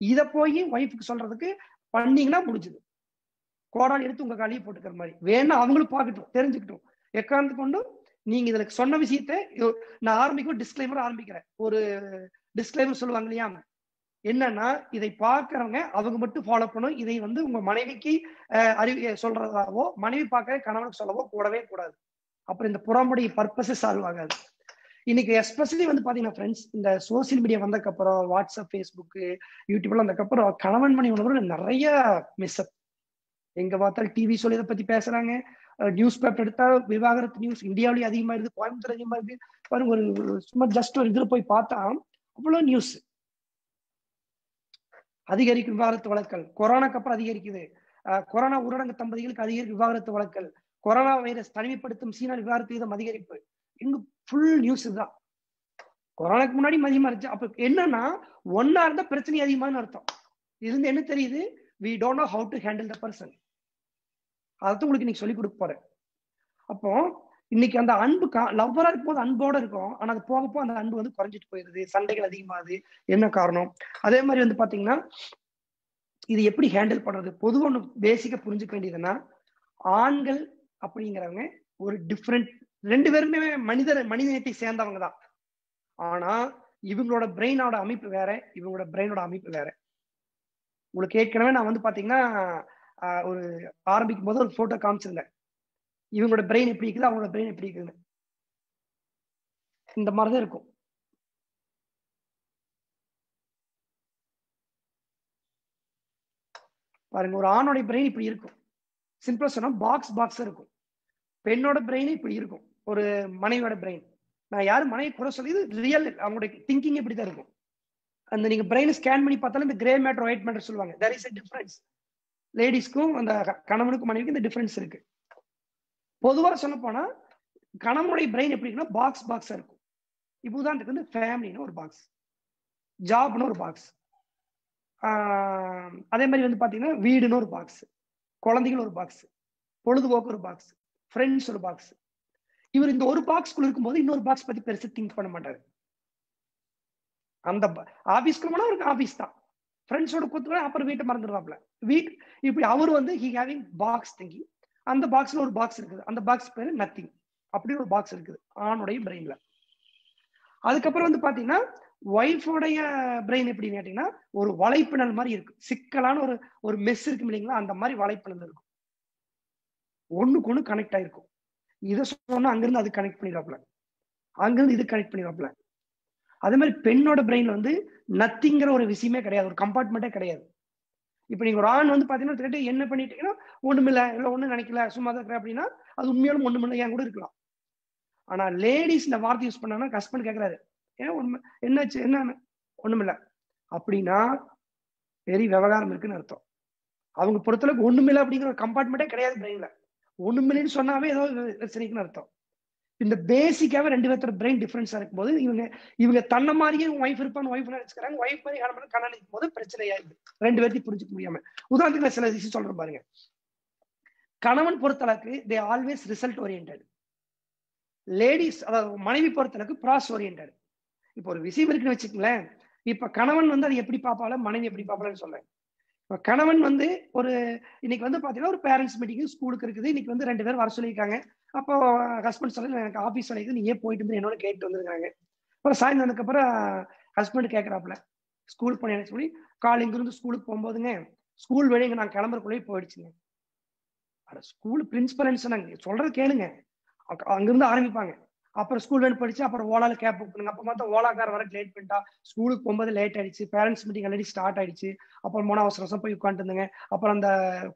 இதை போய் ஒய்ஃபுக்கு சொல்றதுக்கு பண்ணீங்கன்னா முடிஞ்சுது. கோடாலி எடுத்து உங்க காலியை போட்டுக்கிற மாதிரி. வேணா அவங்களும் பார்க்கட்டும், தெரிஞ்சுக்கிட்டும். எக்காரணத்து கொண்டும் நீங்க இதுல சொன்ன விஷயத்த நான் ஆரம்பிக்கும் டிஸ்க்ளைமர் ஆரம்பிக்கிறேன். ஒரு டிஸ்க்ளைமர் சொல்லுவாங்க இல்லையா, என்னன்னா இதை பார்க்கறவங்க அவங்க மட்டும் ஃபாலோ பண்ணும். இதை உங்க மனைவிக்கு சொல்றதாவோ, மனைவி பார்க்க கணவனுக்கு சொல்லவோ கூடவே கூடாது. அப்புறம் இந்த புறம்புடைய பர்பஸே சால்வ் ஆகாது. இன்னைக்கு எஸ்பெஷலி பாத்தீங்கன்னா ஃப்ரெண்ட்ஸ், இந்த சோசியல் மீடியா வந்ததுக்கு அப்புறம், வாட்ஸ்அப், ஃபேஸ்புக், யூடியூப்ல வந்ததுக்கு கணவன் மனைவி உணர்வு நிறைய மிஸ்அப். எங்க பார்த்தாலும் டிவி சொல்லி இதை பத்தி பேசுறாங்க. நியூஸ் பேப்பர் எடுத்தா விவாகரத்து நியூஸ் இந்தியாவிலேயே அதிகமா இருக்கு, கோயம்புத்தூர் அதிகமா இருக்கு. பாருங்க, ஒரு சும்மா ஜஸ்ட் ஒரு இதுல போய் பார்த்தா அவ்வளவு நியூஸ். அதிகரிக்கும் விவாகரத்து வழக்கல், கொரோனாக்கு அப்புறம் அதிகரிக்குது. கொரோனா ஊரடங்கு தம்பதிகளுக்கு அதிகரிக்கும் விவாகரத்து வழக்கல், கொரோனா வைரஸ் தனிமைப்படுத்தும் சீனா விவாகரத்து வீதம் அதிகரிப்பு. இங்க ஃபுல் நியூஸ் தான். கொரோனாக்கு முன்னாடி அதிகமா இருந்துச்சு. அப்ப என்னன்னா ஒன்னா இருந்தா பிரச்சனை அதிகமானு அர்த்தம். இருந்து என்ன தெரியுது, we don't know how to handle the person. அதான் உங்களுக்கு இன்னைக்கு சொல்லி கொடுக்க போறேன். அப்போ இன்னைக்கு அந்த அன்பு லவ்வரா இருக்கும்போது அன்போட இருக்கும். ஆனா அது போக போக அந்த அன்பு குறைஞ்சிட்டு போயிருது, சண்டைகள் அதிகமாகுது. என்ன காரணம்? அதே மாதிரி பாத்தீங்கன்னா இது எப்படி ஹேண்டில் பண்றது? பொதுவா ஒண்ணு பேசிக்கா புரிஞ்சுக்க வேண்டியதுன்னா, ஆண்கள் அப்படிங்கிறவங்க ஒரு டிஃப்ரெண்ட், ரெண்டு பேருமே மனிதனத்தை சேர்ந்தவங்க தான். ஆனா இவங்களோட பிரெயினோட அமைப்பு வேற, இவங்களோட பிரெயினோட அமைப்பு வேற. உங்களுக்கு ஏற்கனவே நான் பாத்தீங்கன்னா ஒரு ஆரம்பிக்கும் போது ஒரு போட்டோ காமிச்சிருந்தேன். இவங்களோட பிரெயின் எப்படி இருக்குது, அவங்களோட பிரெயின் எப்படி இருக்குன்னு. இந்த மாதிரிதான் இருக்கும். பாருங்க, ஒரு ஆணோட பிரெயின் இப்படி இருக்கும். சிம்பிளா சொன்னா பாக்ஸ் இருக்கும். பெண்ணோட பிரெயின் இப்படி இருக்கும், ஒரு மனைவியோட பிரெயின். நான் யாரும் மனைவி குறை சொல்லி, இது ரியல், அவங்களுடைய திங்கிங் இப்படிதான் இருக்கும். அந்த நீங்க பிரெயின் ஸ்கேன் பண்ணி பார்த்தாலும் இந்த கிரே மேட்டர், ஒயிட் மேட்டர் சொல்லுவாங்க. There is a difference. லேடிஸ்க்கும் அந்த கணவனுக்கும் மனைவிக்கும் இந்த டிஃபரன்ஸ் இருக்கு. பொதுவா சொல்ல போனா கணவனுடைய பிரெயின் எப்படி இருக்குன்னா பாக்ஸா இருக்கும். இப்போ உதாரணத்துக்கு ஃபேமிலின்னு ஒரு பாக்ஸ், ஜாப்னு ஒரு பாக்ஸ், அதே மாதிரி பாத்தீங்கன்னா வீடுன்னு ஒரு பாக்ஸ், குழந்தைகள் ஒரு பாக்ஸ், பொழுதுபோக்கு ஒரு பாக்ஸ், ஃப்ரெண்ட்ஸ் ஒரு பாக்ஸ். இவர் இந்த ஒரு பாக்ஸ்குள்ள இருக்கும்போது இன்னொரு பாக்ஸ் பத்தி பெருசா திங்க் பண்ண மாட்டாரு. அந்த ஆபீஸ்க்கு போனா அவருக்கு ஆபீஸ் தான், ஃப்ரெண்ட்ஸோட கூத்து அப்புறம் வீட்டை மறந்துடுவாப்ல. இப்படி அவர் ஹி ஹேவிங் பாக்ஸ் திங்கிங். அந்த பாக்ஸ்ல ஒரு பாக்ஸ் இருக்குது, அந்த பாக்ஸ் பேரு நத்திங். அப்படி ஒரு பாக்ஸ் இருக்குது ஆணுடைய பிரெயின்ல. அதுக்கப்புறம் பாத்தீங்கன்னா ஒய்ஃபோடைய பிரெயின் எப்படின்னு கேட்டீங்கன்னா ஒரு வலைப்பிணல் மாதிரி இருக்கு. சிக்கலான ஒரு மெஸ் இருக்கு இல்லைங்களா, அந்த மாதிரி வலைப்பிணல் இருக்கும். ஒண்ணுக்கு ஒண்ணு கனெக்ட் ஆயிருக்கும். இதை சொன்னா அங்கிருந்து அது கனெக்ட் பண்ணிடுவாப்ல, அங்கிருந்து இது கனெக்ட் பண்ணிடுவாப்ல. அதே மாதிரி பெண்ணோட பிரெயின்ல நத்திங்கிற ஒரு விஷயமே கிடையாது, ஒரு கம்பார்ட்மெண்ட்டே கிடையாது. இப்ப நீங்க ஒரு ஆண் பாத்தீங்கன்னா என்ன பண்ணிட்டீங்கன்னா ஒண்ணுமில்ல, இல்ல ஒண்ணும் நினைக்கல, சும்மா தான் இருக்கிற அப்படின்னா அது உண்மையாலும் ஒண்ணுமில்ல ஏன் கூட இருக்கலாம். ஆனா லேடிஸ் இந்த வார்த்தை யூஸ் பண்ணாங்கன்னா ஹஸ்பண்ட் கேட்கறாரு, ஏன் உண்மை என்னாச்சு, என்ன ஒண்ணுமில்ல அப்படின்னா பெரிய விவகாரம் இருக்குன்னு அர்த்தம். அவங்க பொறுத்தளவுக்கு ஒண்ணுமில்ல அப்படிங்கிற ஒரு கம்பார்ட்மெண்ட்டே கிடையாது பிரெயின்ல. ஒண்ணுமில்லைன்னு சொன்னாவே ஏதோ பிரச்சனைக்குன்னு அர்த்தம். இந்த பேசிக்காவே ரெண்டு பேர்த்தோட பிரெயின் டிஃபரன்ஸா இருக்கும்போது இவங்க தன்னை மாதிரியே ஒய்ஃப் இருப்பான்னு ஒய்ஃப் நினைச்சுக்கிறாங்க, ஒய்ஃப் மாதிரி கணவன் நினைக்கும் போது பிரச்சனை ஆயிடுது, ரெண்டு பேர்த்தையும் புரிஞ்சுக்க முடியாம. உதாரணத்துக்கு சில விஷயம் சொல்றேன் பாருங்க. கணவன் பொறுத்தளவுக்கு they always result oriented, ladies அதாவது மனைவி பொறுத்தளவுக்கு ப்ராசஸ் ஓரியன்டட். இப்போ ஒரு விஷயம் இருக்குன்னு வச்சுக்கங்களேன், இப்ப கணவன் அதை எப்படி பார்ப்பால, மனைவி எப்படி பார்ப்பாலன்னு சொல்றேன். இப்ப கணவன் ஒரு இன்னைக்கு பாத்தீங்கன்னா ஒரு பேரண்ட்ஸ் மீட்டிங் ஸ்கூலுக்கு இருக்குது, இன்னைக்கு 2 பேர் வர சொல்லியிருக்காங்க. அப்போ ஹஸ்பண்ட் சொல்ல எனக்கு ஆபீஸ் வேலைக்கு நீ ஏன் போயிட்டு என்னோட கேட்டு வந்துருக்காங்க. அப்புறம் சாயந்தரத்துக்கு அப்புறம் ஹஸ்பண்ட் கேட்கறாப்புல ஸ்கூல் போனேன்னு சொல்லி, கால் இங்கிருந்து ஸ்கூலுக்கு போகும்போதுங்க ஸ்கூல் வேலைங்க நான் கிளம்புறக்குள்ளேயே போயிடுச்சுங்க. ஸ்கூல் பிரின்சிபல் சொன்னாங்க, சொல்றது கேளுங்க, அங்கிருந்து ஆரம்பிப்பாங்க. அப்புறம் ஸ்கூல் வேணும் படிச்சு, அப்புறம் ஓலால கேப் புக் பண்ணுங்க. அப்ப பார்த்தா ஓலாக்கார வர லேட் பண்ணிட்டா, ஸ்கூலுக்கு போகும்போது லேட் ஆயிடுச்சு, பேரண்ட்ஸ் மீட்டிங் ஆல்ரெடி ஸ்டார்ட் ஆயிடுச்சு. அப்புறம் போனா அவசரம் போய் உட்காந்துட்டு இருந்தேங்க. அப்புறம் அந்த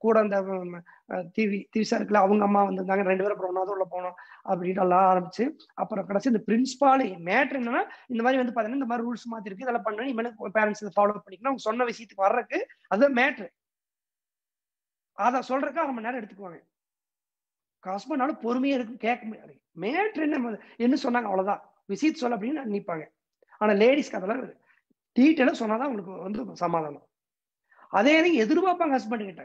கூட அந்த திவிசா இருக்குல்ல, அவங்க அம்மா வந்திருந்தாங்க, 2 பேரும் அப்புறம் ஒன்னாவது உள்ள போனோம் அப்படின்ட்டு எல்லாம் ஆரம்பிச்சு, அப்புறம் கடைசி இந்த பிரின்சிபால் மேட்ரு என்னன்னா இந்த மாதிரி பாத்தீங்கன்னா இந்த மாதிரி ரூல்ஸ் மாத்தி இருக்கு, இதெல்லாம் பண்ணணும், இனிமேல் பேரண்ட்ஸ் ஃபாலோ பண்ணிக்கணும், அவங்க சொன்ன விஷயத்துக்கு வர்றதுக்கு அதுதான் மேட்ரு. அதை சொல்றதுக்கு 1/2 மணி நேரம் எடுத்துக்குவாங்க. ஹஸ்பண்டால பொறுமையா இருக்கு, கேட்க முடியாது. மேட்ரு என்ன சொன்னாங்க அவ்வளவுதான், விஷயத்தை சொல்ல அப்படின்னு நினைப்பாங்க. ஆனா லேடிஸ்க்கு அதெல்லாம் டீட்டெயிலா சொன்னாதான் உங்களுக்கு சமாதானம். அதே எதிர்பார்ப்பாங்க ஹஸ்பண்ட் கிட்ட.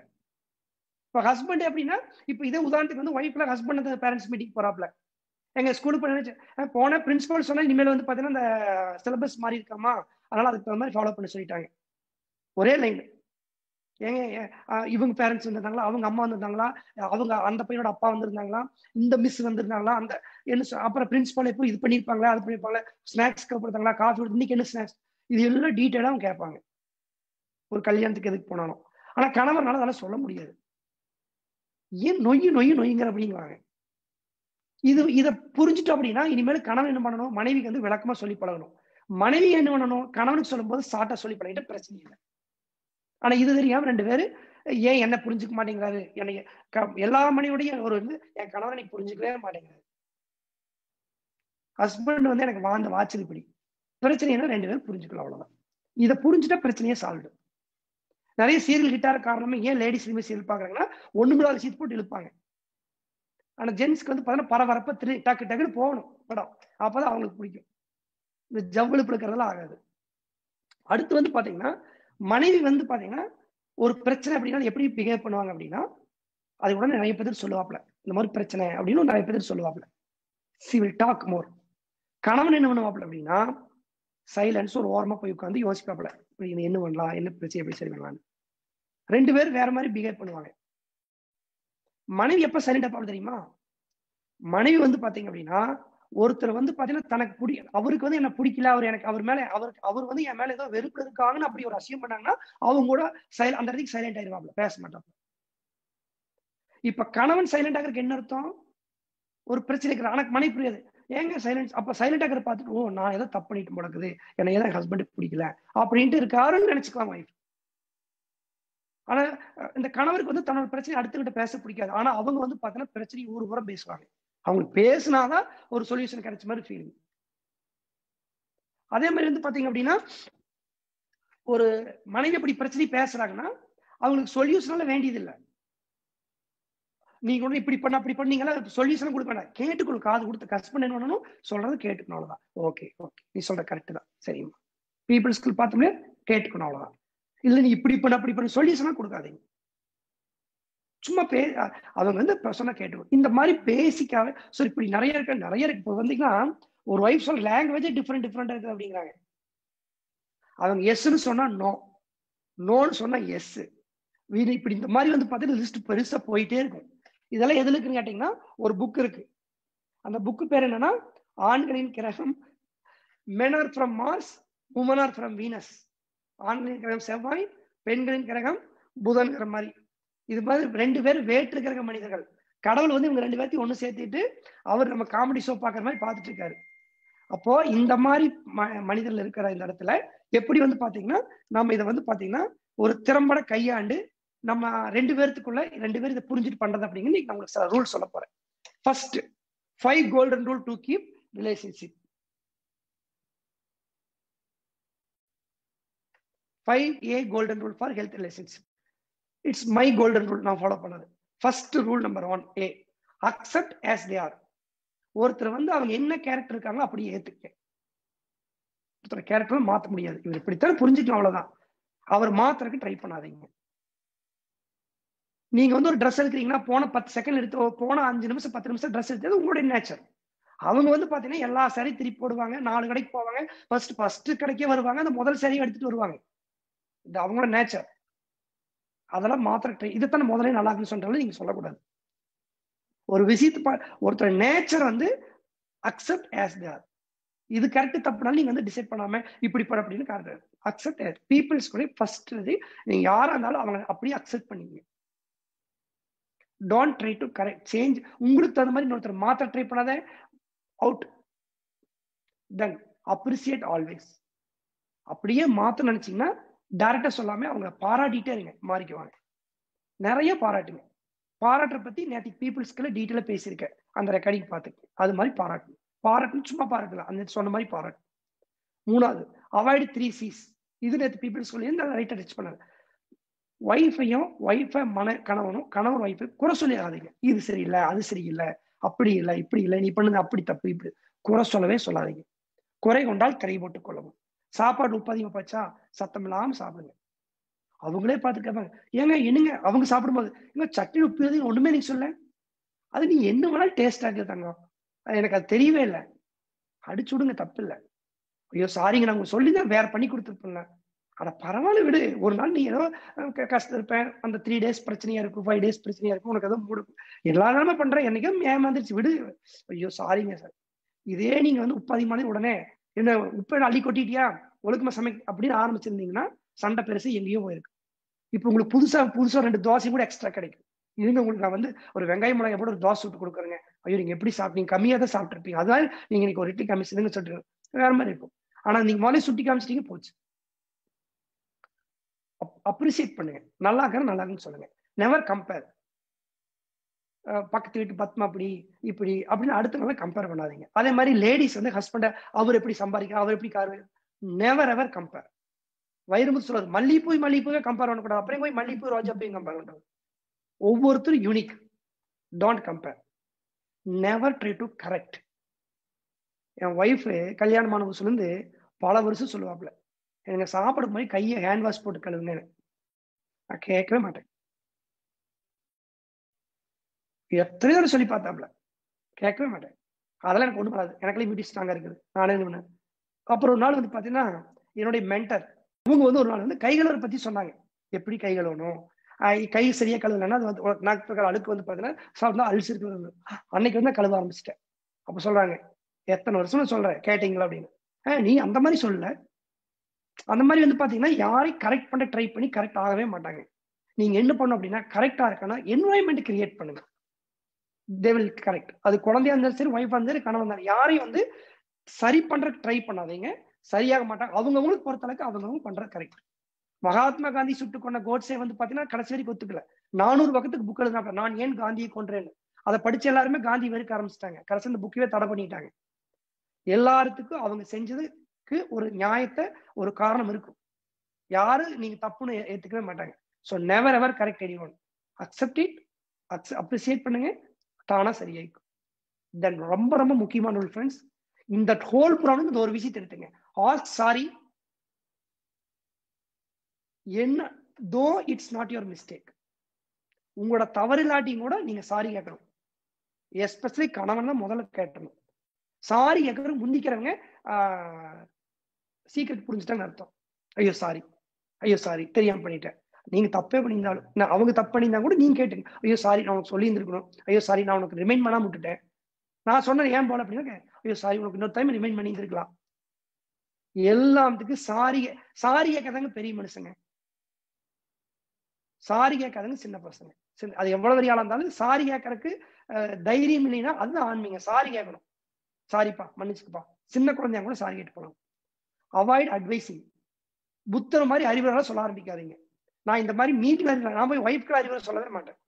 இப்ப ஹஸ்பண்ட் எப்படின்னா, இப்ப இதே உதாரணத்துக்கு ஒய்ஃப்ல ஹஸ்பண்ட் பேரண்ட்ஸ் மீட்டிங் போறாப்ல, எங்க ஸ்கூலுக்கு போன பிரின்சிபல் சொன்னா இனிமேல் பாத்தீங்கன்னா இந்த சிலபஸ் மாறி இருக்காமா, அதனால அதுக்கு தகுந்த மாதிரி ஃபாலோ பண்ண சொல்லிட்டாங்க. ஒரே லைன். ஏங்க இவங்க பேரண்ட்ஸ் வந்திருந்தாங்களா, அவங்க அம்மா வந்திருந்தாங்களா, அவங்க அந்த பையனோட அப்பா வந்திருந்தாங்களா, இந்த மிஸ் வந்திருந்தாங்களா, அந்த என்ன அப்புறம் பிரின்சிபால் எப்போ இது பண்ணிருப்பாங்களா, அது பண்ணிருப்பாங்களா, ஸ்நாக்ஸ் கொடுத்தாங்களா, காஃபி, இன்னைக்கு என்ன ஸ்நாக்ஸ், இது எல்லாம் டீட்டெயிலா அவங்க கேட்பாங்க ஒரு கல்யாணத்துக்கு எதுக்கு போனாலும். ஆனா கணவர்னால அதெல்லாம் சொல்ல முடியாது. ஏன் நொய்யுங்கிற அப்படிங்குவாங்க. இதை புரிஞ்சுட்டோம் அப்படின்னா இனிமேல் கணவன் என்ன பண்ணணும், மனைவிக்கு வந்து விளக்கமா சொல்லி பழகணும். மனைவி என்ன பண்ணணும், கணவனுக்கு சொல்லும் போது சாட்டா சொல்லி பழகிட்டு பிரச்சனை இல்லை. ஆனா இது தெரியாம 2 பேரு ஏன் என்ன புரிஞ்சுக்க மாட்டேங்கிறாரு, என்னை எல்லா மனைவியோடய ஒரு என் கணவனை நீ புரிஞ்சுக்கவே மாட்டேங்கிறாரு. ஹஸ்பண்ட் வந்து எனக்கு வாழ்ந்த வாச்சது இப்படி பிரச்சனை என்ன 2 பேரும் புரிஞ்சுக்கலாம், அவ்வளவுதான். இதை புரிஞ்சுட்டா பிரச்சனையே சால்வ். நிறைய சீரியல் ஹிட்டார காரணமே ஏன் லேடிஸ் சீரியல் பாக்குறாங்கன்னா ஒண்ணுமில்லாத விஷயத்தை போட்டு இழுப்பாங்க. ஆனா ஜென்ஸ்க்கு வந்து பாத்தீங்கன்னா பரபரப்பா டக்கு டக்குன்னு போகணும் படம், அப்பதான் அவங்களுக்கு பிடிக்கும். இந்த ஜவ்வெழுப்பு இருக்கிறதெல்லாம் ஆகாது. அடுத்து வந்து பாத்தீங்கன்னா மனைவி வந்து பாத்தீங்கன்னா ஒரு பிரச்சனை அப்படின்னா எப்படி பிஹேவ் பண்ணுவாங்க அப்படின்னா, அது உடனே நிறைய பேர் சொல்லுவாப்ல, இந்த மாதிரி பிரச்சனை அப்படின்னு நிறைய பேர் சொல்லுவாப்ல. She will talk more. கணவன் என்ன பண்ணுவாப்ல அப்படின்னா சைலன்ஸ், ஒரு ஓரமா போய் உட்காந்து யோசிப்பாப்ல, என்ன பண்ணலாம், என்ன பிரச்சனை, எப்படி சரி பண்ணலாம். 2 பேரும் வேற மாதிரி பிஹேவ் பண்ணுவாங்க. மனைவி எப்ப சைலண்டா பாப்பா தெரியுமா, மனைவி வந்து பாத்தீங்க அப்படின்னா ஒருத்தர் வந்து பாத்தீங்கன்னா தனக்கு அவருக்கு வந்து என்ன பிடிக்கல, அவர் எனக்கு அவர் மேல அவர் வந்து என் மேல ஏதோ வெறுப்பு இருக்காங்கன்னு அப்படி ஒரு அசியம் பண்ணாங்கன்னா அவங்க கூட அந்த இடத்துக்கு சைலண்ட் ஆயிடுவாங்க, பேச மாட்டாங்க. இப்ப கணவன் சைலண்ட் ஆகிறதுக்கு என்ன அர்த்தம், ஒரு பிரச்சனை இருக்கிற ஆனா மனைவி புரியாது, ஏங்க சைலன்ஸ், அப்ப சைலண்ட் ஆகிற பார்த்துட்டு ஓ நான் ஏதோ தப்பு பண்ணிட்டு முடக்குது, என்ன ஏதாவது ஹஸ்பண்டுக்கு பிடிக்கல அப்படின்ட்டு இருக்காருன்னு நினைச்சுக்கலாம் வைஃப். ஆனா இந்த கணவருக்கு வந்து தன்னோட பிரச்சனை அடுத்துக்கிட்ட பேச பிடிக்காது. ஆனா அவங்க வந்து பாத்தீங்கன்னா பிரச்சனை ஊர் ஊரம் பேசுவாங்க. அவங்களுக்கு பேசினாதான் ஒரு சொல்யூஷன் கிடைச்ச மாதிரி ஃபீலிங். அதே மாதிரி வந்து பாத்தீங்க அப்படின்னா ஒரு மனைவி அப்படி பிரச்சனை பேசுறாங்கன்னா அவங்களுக்கு சொல்யூஷனால வேண்டியது இல்லை. நீங்க ஒண்ணு இப்படி பண்ண அப்படி பண்ணீங்களா சொல்யூஷன் கொடுக்க வேண்டாம், கேட்டுக்கணும், காது கொடுத்து ஹஸ்பண்ட் என்ன பண்ணணும் சொல்றது கேட்டுக்கணும், அவ்வளவுதான். ஓகே ஓகே நீ சொல்ற கரெக்ட் தான், சரிம்மா, பீப்புள் ஸ்கில் பார்த்தோம்னா கேட்டுக்கணும், அவ்வளவுதான். இல்ல நீ இப்படி பண்ண அப்படி பண்ண சொல்யூஷனா கொடுக்காதீங்க, சும்மா அவங்க வந்து சொன்னா கேட்டுக்கணும். இந்த மாதிரி பேசிக்காவே சோ இப்படி நிறைய இருக்கு. இப்போ வந்தீங்கன்னா ஒரு வைஃப் சொல்ற லாங்குவேஜ் டிஃப்ரெண்டா இருக்கு அப்படிங்கிறாங்க. அவங்க எஸ்ன்னு சொன்னா நோ, நோன்னு சொன்னா எஸ். இப்படி இந்த மாதிரி வந்து பாத்தீங்கன்னா லிஸ்ட் பெருசா போயிட்டே இருக்கும். இதெல்லாம் எதுல இருக்குன்னு கேட்டீங்கன்னா ஒரு புக் இருக்கு. அந்த புக் பேர் என்னன்னா ஆண்களின் கிரகம், men are from Mars, women are from Venus. ஆண்களின் கிரகம் செவ்வாய், பெண்களின் கிரகம் புதன்கிற மாதிரி. இது மாதிரி 2 பேர் வேற்று கிரக மனிதர்கள். கடவுள் வந்து இவங்க 2 பேர்த்தையும் ஒண்ணு சேர்த்துட்டு அவர் நம்ம காமெடி ஷோ பாக்குற மாதிரி பார்த்துட்டு இருக்காரு. அப்போ இந்த மாதிரி மனிதர்கள் இருக்கிற இந்த இடத்துல எப்படி வந்து பாத்தீங்கன்னா நம்ம இதை வந்து பாத்தீங்கன்னா ஒரு திறம்பட கையாண்டு நம்ம 2 பேருக்குள்ள 2 பேர் இதை புரிஞ்சுட்டு பண்றது அப்படிங்கிறது நான் உங்களுக்கு சில ரூல் சொல்ல போறேன். First 5 golden rule to keep relationship. 5A golden rule for health relationship. It's my golden rule நான் ஃபாலோ பண்ணது. First rule number 1 A, accept as they are. ஒருத்தர் வந்து அவங்க என்ன கேரக்டர் இருக்காங்களோ அப்படியே ஏத்துக்க. ஒருத்தர் கேரக்டர் மாத்த முடியாது, இவர் இப்படித்தான் புரிஞ்சுக்கலாம், அவ்வளவுதான். அவர் மாத்துறதுக்கு ட்ரை பண்ணாதீங்க. நீங்க வந்து ஒரு ட்ரெஸ் எடுக்கிறீங்கன்னா போன 10 செகண்ட் எடுத்து போன 5 நிமிஷம் 10 நிமிஷம் ட்ரெஸ் எடுத்தது உங்களுடைய நேச்சர். அவங்க வந்து பாத்தீங்கன்னா எல்லா சாரி திருப்பி போடுவாங்க, 4 கடைக்கு போவாங்க, ஃபர்ஸ்ட் கடைக்கே வருவாங்க, அந்த முதல் சாரியை எடுத்துட்டு வருவாங்க. இது அவங்களோட நேச்சர். அதெல்லாம் மாத்திர இதைத்தான் முதலே நல்லா இருக்குன்னு சொல்றாலும் நீங்க சொல்லக்கூடாது. ஒரு விஷயத்து ஒருத்தர் நேச்சர் வந்து அக்செப்ட் ஆஸ் தே ஆர். இது கரெக்ட் தப்புனாலும் நீங்க வந்து டிசைட் பண்ணாம இப்படி பண்ண அப்படின்னு கரெக்ட் அக்செப்ட் ஆஸ் பீப்புள்ஸ் கூட ஃபர்ஸ்ட் நீங்க யாரா இருந்தாலும் அவங்க அப்படியே அக்செப்ட் பண்ணீங்க. Don't try to correct change. உங்களுக்கு தகுந்த மாதிரி இன்னொருத்தர் மாத்த ட்ரை பண்ணாத, அவுட். தென் அப்ரிசியேட் ஆல்வேஸ். அப்படியே மாத்த நினைச்சீங்கன்னா டைரக்டா சொல்லாம அவங்க பாராட்டிட்டே இருங்க, மாறிக்குவாங்க. நிறைய பாராட்டுங்க. பாராட்டுற பத்தி நேற்று பீப்புள்ஸ்க்குள்ள டீட்டெயிலா பேசியிருக்கேன் அந்த ரெக்கார்டிங் பார்த்து. அது மாதிரி பாராட்டணும் சும்மா பாராட்டலாம், அந்த சொன்ன மாதிரி பாராட்டு. 3வது அவாய்ட் 3 C's. இது நேற்று பீப்புள்ஸ் சொல்லி ரைட்டா டச் பண்ணாங்க. ஒய்ஃபை கணவனும் கணவன் ஒய்ஃபை குறை சொல்லாதீங்க. இது சரியில்லை, அது சரியில்லை, அப்படி இல்லை, இப்படி இல்லை, நீ பண்ணுது அப்படி தப்பு, இப்படி குறை சொல்லவே சொல்லாதீங்க. குறை கொண்டால் கரை போட்டுக் கொள்ளவும். சாப்பாடு உப்பு அதிகமா போச்சா சத்தம் இல்லாம சாப்பிடுங்க. அவங்களே பார்த்து கேட்பாங்க, ஏங்க என்னங்க அவங்க சாப்பிடும்போது ஏங்க சட்னி உப்பு ஒண்ணுமே நீங்க சொல்ல, அது நீ என்ன வேணாலும் டேஸ்ட் ஆகுதாங்க, எனக்கு அது தெரியவே இல்லை, அடிச்சு விடுங்க, தப்பு இல்லை. ஐயோ சாரிங்க நான் உங்களுக்கு சொல்லிதான் வேற பண்ணி கொடுத்துருப்பேன்ல, ஆனா பரவாயில்ல விடு, ஒரு நாள் நீ ஏதோ கஷ்டம் இருப்பேன், அந்த 3 days பிரச்சனையா இருக்கும், 5 days பிரச்சனையா இருக்கும், உனக்கு ஏதோ மூடு எல்லா நேரமும் பண்றேன், என்னைக்கும் ஏமாந்துருச்சு விடு. ஐயோ சாரிங்க சார். இதே நீங்க வந்து உப்பு அதிகமான உடனே என்ன உப்பை அள்ளி கொட்டிட்டியா, ஒழுக்கமா அப்படின்னு ஆரம்பிச்சிருந்தீங்கன்னா சண்டை பெருசு எங்கேயோ போயிருக்கு. இப்ப உங்களுக்கு புதுசா 2 தோசை கூட எக்ஸ்ட்ரா கிடைக்கும். இருங்க உங்களுக்கு நான் வந்து ஒரு வெங்காய மிளகாய் போட்டு ஒரு தோசை சுட்டு கொடுக்குறேங்க. ஐயோ நீங்க எப்படி சாப்பிட்டீங்க, கம்மியா தான் சாப்பிட்டுருப்பீங்க, அதனால நீங்க இன்னைக்கு ஒரு இட்லி கம்மிச்சுதுன்னு சொல்லிட்டு வேற மாதிரி இருக்கும். ஆனா நீங்க முதல்ல சுட்டி காமிச்சிட்டீங்க போச்சு. அப்ரிசியேட் பண்ணுங்க, நல்லா இருக்குன்னு சொல்லுங்க. Never compare. பக்கத்து வீட்டு பத்மா அப்படி இப்படி அப்படின்னு அடுத்த நாள் கம்பேர் பண்ணாதீங்க. அதே மாதிரி லேடிஸ் வந்து ஹஸ்பண்ட அவர் எப்படி சம்பாதிக்கிறார், அவர் எப்படி car, never ever compare. Vairamuthu சொல்றாரு, மல்லிப்பூவே கம்பேர் பண்ணக்கூடாது. அப்புறம் போய் மல்லிப்பூ ரோஜா போய் கம்பேர் பண்றது. ஒவ்வொருத்தரும் unique. Don't compare. Never try to correct. N wife கல்யாணமான புதுசுல இருந்து பல வருஷம் சொல்லுவாப்ல, எனக்கு சாப்பிடும் போது கையை ஹேண்ட் வாஷ் போட்டு கழுவுங்க. நான் கேட்கவே மாட்டேன். எத்தனை தடவை சொல்லி பார்த்தாப்ல, கேட்கவே மாட்டேன். அதெல்லாம் எனக்கு ஒண்ணும் வராது, எனக்கு இம்யூனிட்டி ஸ்ட்ராங்கா இருக்குது, நானே பண்ணேன். அப்புறம் ஒரு நாள் வந்து பாத்தீங்கன்னா என்னுடைய மென்டர் அவங்க வந்து ஒரு நாள் வந்து கை கழுவுற பத்தி சொன்னாங்க. எப்படி கை கழுவணும், கை சரியா கழுவலன்னா அது வந்து நாக்கு அழுக்கு வந்து பாத்தீங்கன்னா சாப்பிட்டா அல்சர் இருக்கு. அன்னைக்கு வந்து கழுவ ஆரம்பிச்சிட்டேன். அப்ப சொல்றாங்க, எத்தனை வருஷம் சொல்றேன் கேட்டீங்களா அப்படின்னு. நீ அந்த மாதிரி சொல்லல. அந்த மாதிரி வந்து பாத்தீங்கன்னா யாரையும் கரெக்ட் பண்ண ட்ரை பண்ணி கரெக்ட் ஆகவே மாட்டாங்க. நீங்க என்ன பண்ணும் அப்படின்னா கரெக்டா இருக்கனா என்வாயன்மெண்ட் கிரியேட் பண்ணுங்க. They will correct. அது குழந்தையா இருந்தாலும் சரி, ஒய்ஃபா இருந்தாலும் கணவன் இருந்தாலும் யாரையும் வந்து சரி பண்றதுக்கு ட்ரை பண்ணாதீங்க. சரியாக மாட்டாங்க. அவங்கவுங்களுக்கு பொறுத்தளவுக்கு அவங்கவுங்க பண்றது கரெக்ட். மகாத்மா காந்தி சுட்டு கொண்ட கோட்ஸே வந்து பாத்தீங்கன்னா கடைசி வரைக்கும் ஒத்துக்கல. 400 பக்கத்துக்கு புக் எழுதினாங்க, நான் ஏன் காந்தியை கொன்றேன்னு. அதை படிச்ச எல்லாருமே காந்தி வெறுக்க ஆரம்பிச்சிட்டாங்க. கடைசி இந்த புக்கவே தடை பண்ணிட்டாங்க. எல்லாத்துக்கும் அவங்க செஞ்சதுக்கு ஒரு நியாயத்தை, ஒரு காரணம் இருக்கும். யாரும் நீங்க தப்புன்னு ஏத்துக்கவே மாட்டாங்க. So never ever correct anyone. Accept it, appreciate பண்ணுங்க, தானா சரியாயிக்கும். தென் ரொம்ப ரொம்ப முக்கியமான ஒரு ஃப்ரெண்ட்ஸ், இந்த ஹோல் ப்ராப்ளம் இந்த ஒரு விஷயத்தை எடுத்துங்க. Ask sorry. என்ன தோ இட்ஸ் நாட் யுவர் மிஸ்டேக். உங்களோட தவறு இல்லாட்டியும் கூட நீங்க சாரி கேட்கணும். எஸ்பெஷலி கணவன் தான் முதல்ல கேட்டணும். சாரி கேட்கறது முந்திக்கிறவங்க சீக்கிரம் புரிஞ்சுட்டாங்கன்னு அர்த்தம். ஐயோ சாரி, ஐயோ சாரி, தெரியாம பண்ணிட்டேன். நீங்க தப்பே பண்ணியிருந்தாலும் அவங்க தப்பு பண்ணியிருந்தா கூட நீங்க கேட்டுங்க, ஐயோ சாரி நான் உனக்கு சொல்லி இருந்திருக்கணும், ஐயோ சாரி நான் உனக்கு ரிமைண்ட் பண்ணாம விட்டுட்டேன், நான் சொன்னது ஏன் போல அப்படின்னா, ஐயோ சாரி உனக்கு இன்னொரு டைம் ரிமைண்ட் பண்ணி இருந்திருக்கலாம். எல்லாத்துக்கு சாரி கேட்காதங்க பெரிய மனுஷங்க, சாரி கேட்காதங்க சின்ன பசங்க. அது எவ்வளவு பெரிய ஆளா இருந்தாலும் சாரி கேட்கறதுக்கு தைரியம் இல்லைன்னா அதுதான் ஆன்மீகம். சாரி கேட்கணும். சாரிப்பா மன்னிச்சுப்பா. சின்ன குழந்தைங்க கூட சாரி கேட்டு போகலாம். Avoid advising. புத்தர் மாதிரி அறிவுரை சொல்ல ஆரம்பிக்காதீங்க. நான் இந்த மாதிரி மீட்டில் நான் போய் ஒய்ஃப்க்கு அறிவுரை சொல்லவே மாட்டேன்.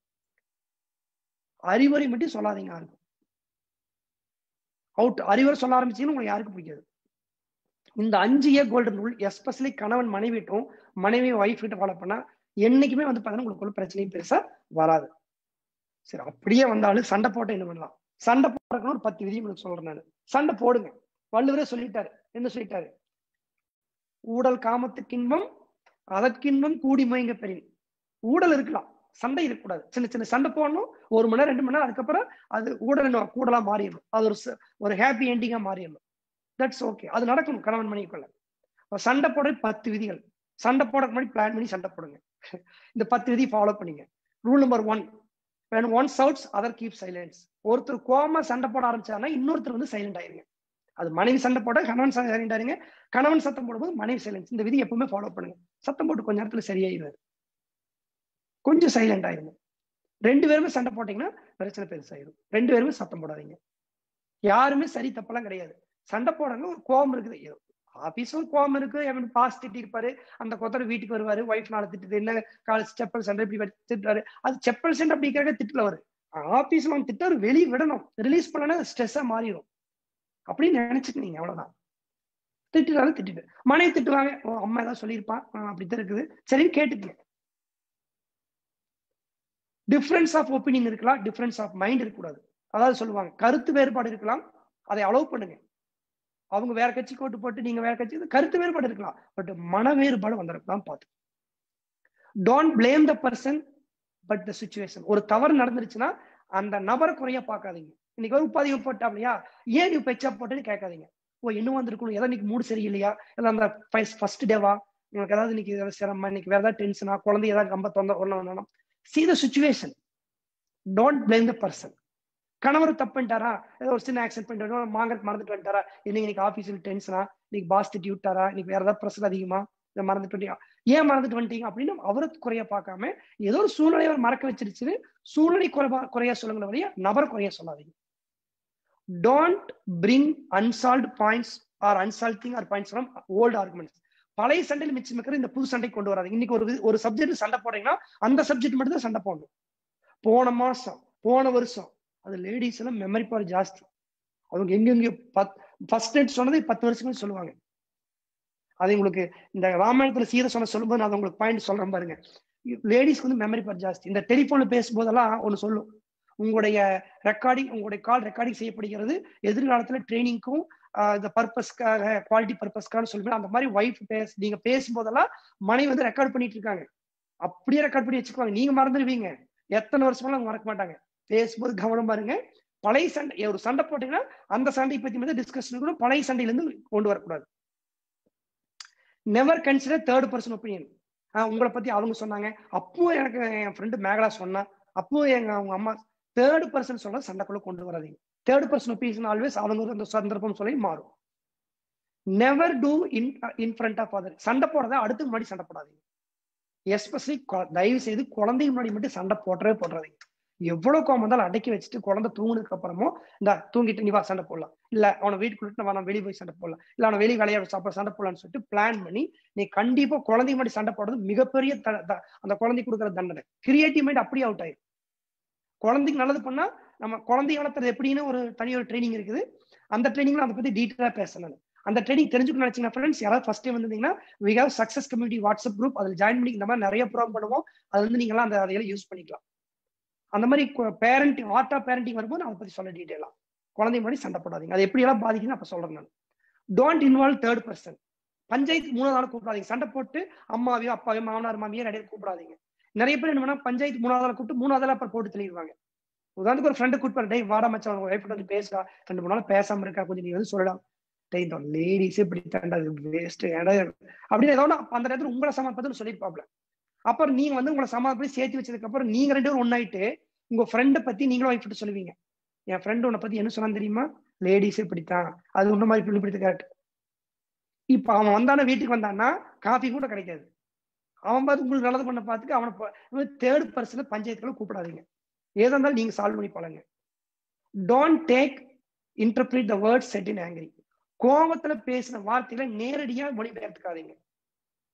அறிவுரை மட்டும் சொல்லாதீங்க யாருக்கும். அவுட். அறிவுரை சொல்ல ஆரம்பிச்சீங்கன்னா உங்களுக்கு யாருக்கும் பிடிக்காது. இந்த 5 கோல்டன் ரூல் எஸ்பெஷலி கணவன் மனைவிட்டும், மனைவி ஒய்ஃப் கிட்ட ஃபாலோ பண்ணா என்னைக்குமே வந்து பாத்தீங்கன்னா உங்களுக்குள்ள பிரச்சனையும் பெருசா வராது. சரி, அப்படியே வந்தாலும் சண்டை போட்ட என்ன பண்ணலாம்? சண்டை போடுறதுக்கு ஒரு 10 விதி உங்களுக்கு சொல்றேன் நான். சண்டை போடுங்க. வள்ளுவரே சொல்லிட்டாரு. என்ன சொல்லிட்டாரு? ஊடல் காமத்துக்கின்பம் அதற்கின்பம் கூடி மயங்க பெறின். ஊடல் இருக்கலாம், சண்டை இருக்கக்கூடாது. சின்ன சின்ன சண்டை போடணும், 1 மணி நேரம் 2 மணி நேரம், அதுக்கப்புறம் அது கூடலா மாறிடணும். அது ஒரு ஹாப்பி எண்டிங்கா மாறிடணும். That's okay. அது நடக்கணும் கணவன் மனைவிக்குள்ள. சண்டை போட 10 விதிகள். சண்டை போட முன்னாடி பிளான் பண்ணி சண்டை போடுங்க. இந்த 10 விதி ஃபாலோ பண்ணீங்க. Rule number 1, when one shouts other keep silence. ஒருத்தர் கோவமா சண்டை போட ஆரம்பிச்சாருன்னா இன்னொருத்தர் வந்து சைலண்ட் ஆயிருங்க. அது மனைவி சண்டை போட கணவன் சைலண்ட் ஆயிருங்க, கணவன் சத்தம் போடும்போது மனைவி சைலன்ஸ். இந்த விதி எப்பவுமே ஃபாலோ பண்ணுங்க. சத்தம் போட்டு கொஞ்ச நேரத்துல சரியாயிருவாரு. கொஞ்சம் சைலண்ட் ஆயிருங்க. 2 பேருமே சண்டை போட்டீங்கன்னா பிரச்சனை பெருசாயிரும். 2 பேருமே சத்தம் போடாதீங்க. யாருமே சரி தப்பெல்லாம் கிடையாது. சண்டை போடுறாங்க, ஒரு கோபம் இருக்குது. ஆபீஸும் கோபம் இருக்கு, பாஸ் திட்டி இருப்பாரு, அந்த கொத்தரை வீட்டுக்கு வருவாரு, ஒய்ஃப் நாளை திட்டுது, என்ன காலேஜ் செப்பல் சண்டை இப்படி திட்டுறாரு. அது செப்பல் சண்டை அப்படிங்கிறத திட்டுல வரு. ஆபீஸ்ல வந்து திட்டு வெளியே விடணும். ரிலீஸ் பண்ணனா ஸ்ட்ரெஸ்ஸா மாறிடும் அப்படின்னு நினைச்சுக்கினீங்க. அவ்வளவுதான். திட்டுறாரு திட்டிட்டு மனைவி திட்டுவாங்க, அம்மா ஏதாவது சொல்லியிருப்பான், அப்படித்தான் இருக்குது, சரி கேட்டுக்கங்க. டிஃபரன்ஸ் ஆஃப் ஒப்பீனியன் இருக்கலாம், டிஃபரன்ஸ் ஆஃப் மைண்ட் இருக்கக்கூடாது. அதாவது சொல்லுவாங்க கருத்து வேறுபாடு இருக்கலாம், அதை அலோவ் பண்ணுங்க. அவங்க வேற கட்சி கோட்டு போட்டு நீங்க வேற கட்சி, கருத்து வேறுபாடு இருக்கலாம், பட் மன வேறுபாடு வந்துருக்கலாம் பார்த்து. Don't blame the person but the situation. ஒரு தவறு நடந்துருச்சுன்னா அந்த நபரை குறைய பார்க்காதீங்க. இன்னைக்கு ஒரு பதிவு போட்டா இல்லையா, ஏன் நீ பெச்சா போட்டுன்னு கேட்காதீங்க. ஓ என்ன வந்திருக்கணும், எதை இன்னைக்கு மூடு சரியில்லையா, இல்லை அந்த ஃபர்ஸ்ட் டேவா, உங்களுக்கு ஏதாவது இன்னைக்கு ஏதாவது சிரமம், இன்னைக்கு வேற ஏதாவது டென்ஷனா, குழந்தை ஏதாவது ரொம்ப தொந்தரவு ஒண்ணு, see the situation, don't blame the person. கணவர் தப்பு பண்ணிட்டாரா, ஏதோ ஒரு சின்ன ஆக்சிடென்ட் பண்ணிட்டு மாங்கறதுக்கு மறந்துட்டு வந்துட்டாரா, இன்னைக்கு ஆபீஸ்ல டென்ஷனா, இன்னைக்கு பாஸ் திட்டி விட்டாரா, இன்னைக்கு வேற ஏதாவது பிரஷர் அதிகமா, இதை மறந்துட்டு வந்துட்டீங்க, ஏன் மறந்துட்டு வந்துட்டீங்க அப்படின்னு அவரை குறைய பார்க்காம ஏதோ ஒரு சூழ்நிலை அவர் மறக்க வச்சிருச்சு, சூழ்நிலை குறைய சொல்லுங்க வழியா நபர் குறைய சொல்லாதீங்க. Don't bring unsolved points or unsolving or points from old arguments. பழைய சண்டையில் மிச்சம் இருக்கிற இந்த புது சண்டை கொண்டு வராது. இன்னைக்கு ஒரு சப்ஜெக்ட் சண்டை போடுறீங்கன்னா அந்த சப்ஜெக்ட் மட்டும் தான் சண்டை போடணும். போன மாசம், போன வருஷம், அது லேடிஸ் எல்லாம் மெமரி பவர் ஜாஸ்தி. அவங்க எங்கெங்கயோ ஃபர்ஸ்ட் நைட் சொன்னதை 10 வருஷங்கள் சொல்லுவாங்க. அது உங்களுக்கு இந்த ராமாயணத்துல சீதை சொல்லும்போது நான் உங்களுக்கு பாயிண்ட் சொல்றேன் பாருங்க. லேடிஸ்க்கு வந்து மெமரி பவர் ஜாஸ்தி. இந்த டெலிபோன்ல பேசும்போதெல்லாம் ஒண்ணு சொல்லும், உங்களுடைய ரெக்கார்டிங், உங்களுடைய கால் ரெக்கார்டிங் செய்யப்படுகிறது எதிர்காலத்துல ட்ரைனிங்க்கும் இந்த பர்பஸ்க்காக, குவாலிட்டி பர்பஸ்க்காக சொல்லுவேன். அந்த மாதிரி ஒய்ஃப் நீங்க பேசும்போதெல்லாம் மனைவி வந்து ரெக்கார்ட் பண்ணிட்டு இருக்காங்க. அப்படியே ரெக்கார்ட் பண்ணி வச்சுக்குவாங்க. நீங்க மறந்துடுவீங்க, எத்தனை வருஷமாலும் அவங்க மறக்க மாட்டாங்க. பேசும்போது கவனம் பாருங்க. பழைய சண்டை, ஒரு சண்டை போட்டீங்கன்னா அந்த சண்டை பத்தி மட்டும் டிஸ்கஷன் கூட பழைய சண்டையில இருந்து கொண்டு வரக்கூடாது. Never consider third person opinion. உங்களை பத்தி அவங்க சொன்னாங்க, அப்போ எனக்கு என் ஃப்ரெண்டு மேகலா சொன்னா, அப்போ அவங்க அம்மா, தேர்ட் பர்சன் சொல்ற சண்டைக்குள்ள கொண்டு வராதீங்க. தேர்ட் பர்சன் ஒப்பீனியன் ஆல்வேஸ் அவங்க அந்த சந்தர்ப்பம் சொல்லி மாறும். Never do in front of other. சண்டை போடுறத அடுத்து முன்னாடி சண்டை போடாதீங்க. எஸ்பெஷலி தயவு செய்து குழந்தைக்கு முன்னாடி மட்டும் சண்டை போடாதீங்க. எவ்வளவு கோவம் வந்தாலும் அடக்கி வச்சுட்டு குழந்தை தூங்குனதுக்கு அப்புறமும் இந்த தூங்கிட்டு நீ வா சண்டை போடலாம், இல்ல அவனை வீட்டுக்குள்ள நான் வெளியே போய் சண்டை போடலாம், இல்ல அவனை வெளியே விளையாட சாப்பிட சண்டை போடலாம்னு சொல்லிட்டு பிளான் பண்ணி நீ கண்டிப்பா குழந்தைக்கு முன்னாடி சண்டை போடுறது மிகப்பெரிய அந்த குழந்தைக்கு கொடுக்குற தண்டனை. கிரியேட்டிவ் மைண்ட் அப்படியே அவுட் ஆயிடும். குழந்தைக்கு நல்லது பண்ணா, நம்ம குழந்தை வளர்த்துறது எப்படின்னு ஒரு தனியொரு ட்ரைனிங் இருக்குது. அந்த ட்ரைனிங்ல அதை பத்தி டீட்டெயிலா பேசணும். அந்த ட்ரைனிங் தெரிஞ்சுக்கணும்னு நினைச்சீங்கன்னா ஃப்ரெண்ட்ஸ், யாராவது ஃபர்ஸ்ட் டைம் வந்தீங்கன்னா we have success community WhatsApp group, அதில் ஜாயின் பண்ணி இந்த மாதிரி நிறைய ப்ரோக்ராம் பண்ணுவோம். அது வந்து நீங்களாம் அந்த அதையெல்லாம் யூஸ் பண்ணிக்கலாம். அந்த மாதிரி பேரண்டிங், ஆர்ட் ஆஃப் பேரண்டிங் வரும்போது அதை பத்தி சொல்ல டீட்டெயிலா. குழந்தை முன்னாடி சண்டை போடாதீங்க. அது எப்படி எல்லாம் பாதிக்குன்னு அப்ப சொல்றேன் நான். Don't involve third person. Panchayat 3வது ஆள் கூப்பிடாதீங்க. சண்டை போட்டு அம்மாவையோ அப்பாவையோ மாமனார் மாமியோ நிறைய கூப்பிடாதீங்க. நிறைய பேர் என்ன பண்ணா பஞ்சாயத்து 3வது ஆள் கூப்பிட்டு 3வது ஆள் அப்புறம் போட்டு தெளிவாங்க. உதாரணத்துக்கு ஒரு ஃப்ரெண்டு கூப்பிட்டு, டேய் வாடா மச்சான், அவங்க ஒய்ஃப் வந்து பேசுறா, 2-3 நாள் பேசாம இருக்கா, கொஞ்சம் நீ வந்து சொல்லலாம். டேய் இந்த லேடிஸே இப்படி தாண்டா, வேஸ்ட் அப்படின்னு ஏதோ அந்த நேரத்தில் உங்களை சமாளிப்பதுன்னு சொல்லியிருப்பாப்ல. அப்புறம் நீங்க வந்து உங்களை சமாளிப்படி சேர்த்து வச்சதுக்கு அப்புறம் நீங்க 2 பேரும் ஒன்னாயிட்டு உங்க ஃப்ரெண்டை பத்தி நீங்களும் ஒய்ஃப் சொல்லுவீங்க, என் ஃப்ரெண்டு உன்னை பத்தி என்ன சொன்னான்னு தெரியுமா, லேடிஸே இப்படித்தான், அது உன்ன மாதிரி பிள்ளை பிடித்து கரெக்ட். இப்ப அவன் வந்தானா, வீட்டுக்கு வந்தான்னா காஃபி கூட கிடைக்காது. அவன் பார்த்து உங்களுக்கு நல்லது பண்ண பார்த்துட்டு அவனை தேர்ட் பர்சனை பஞ்சாயத்துக்குள்ள கூப்பிடாதீங்க. ஏதா இருந்தாலும் நீங்க சால்வ் பண்ணி பழங்க. Don't take interpret the word said in angry. கோபத்துல பேசின வார்த்தைகளை நேரடியா மொழிபெயர்த்துக்காதீங்க.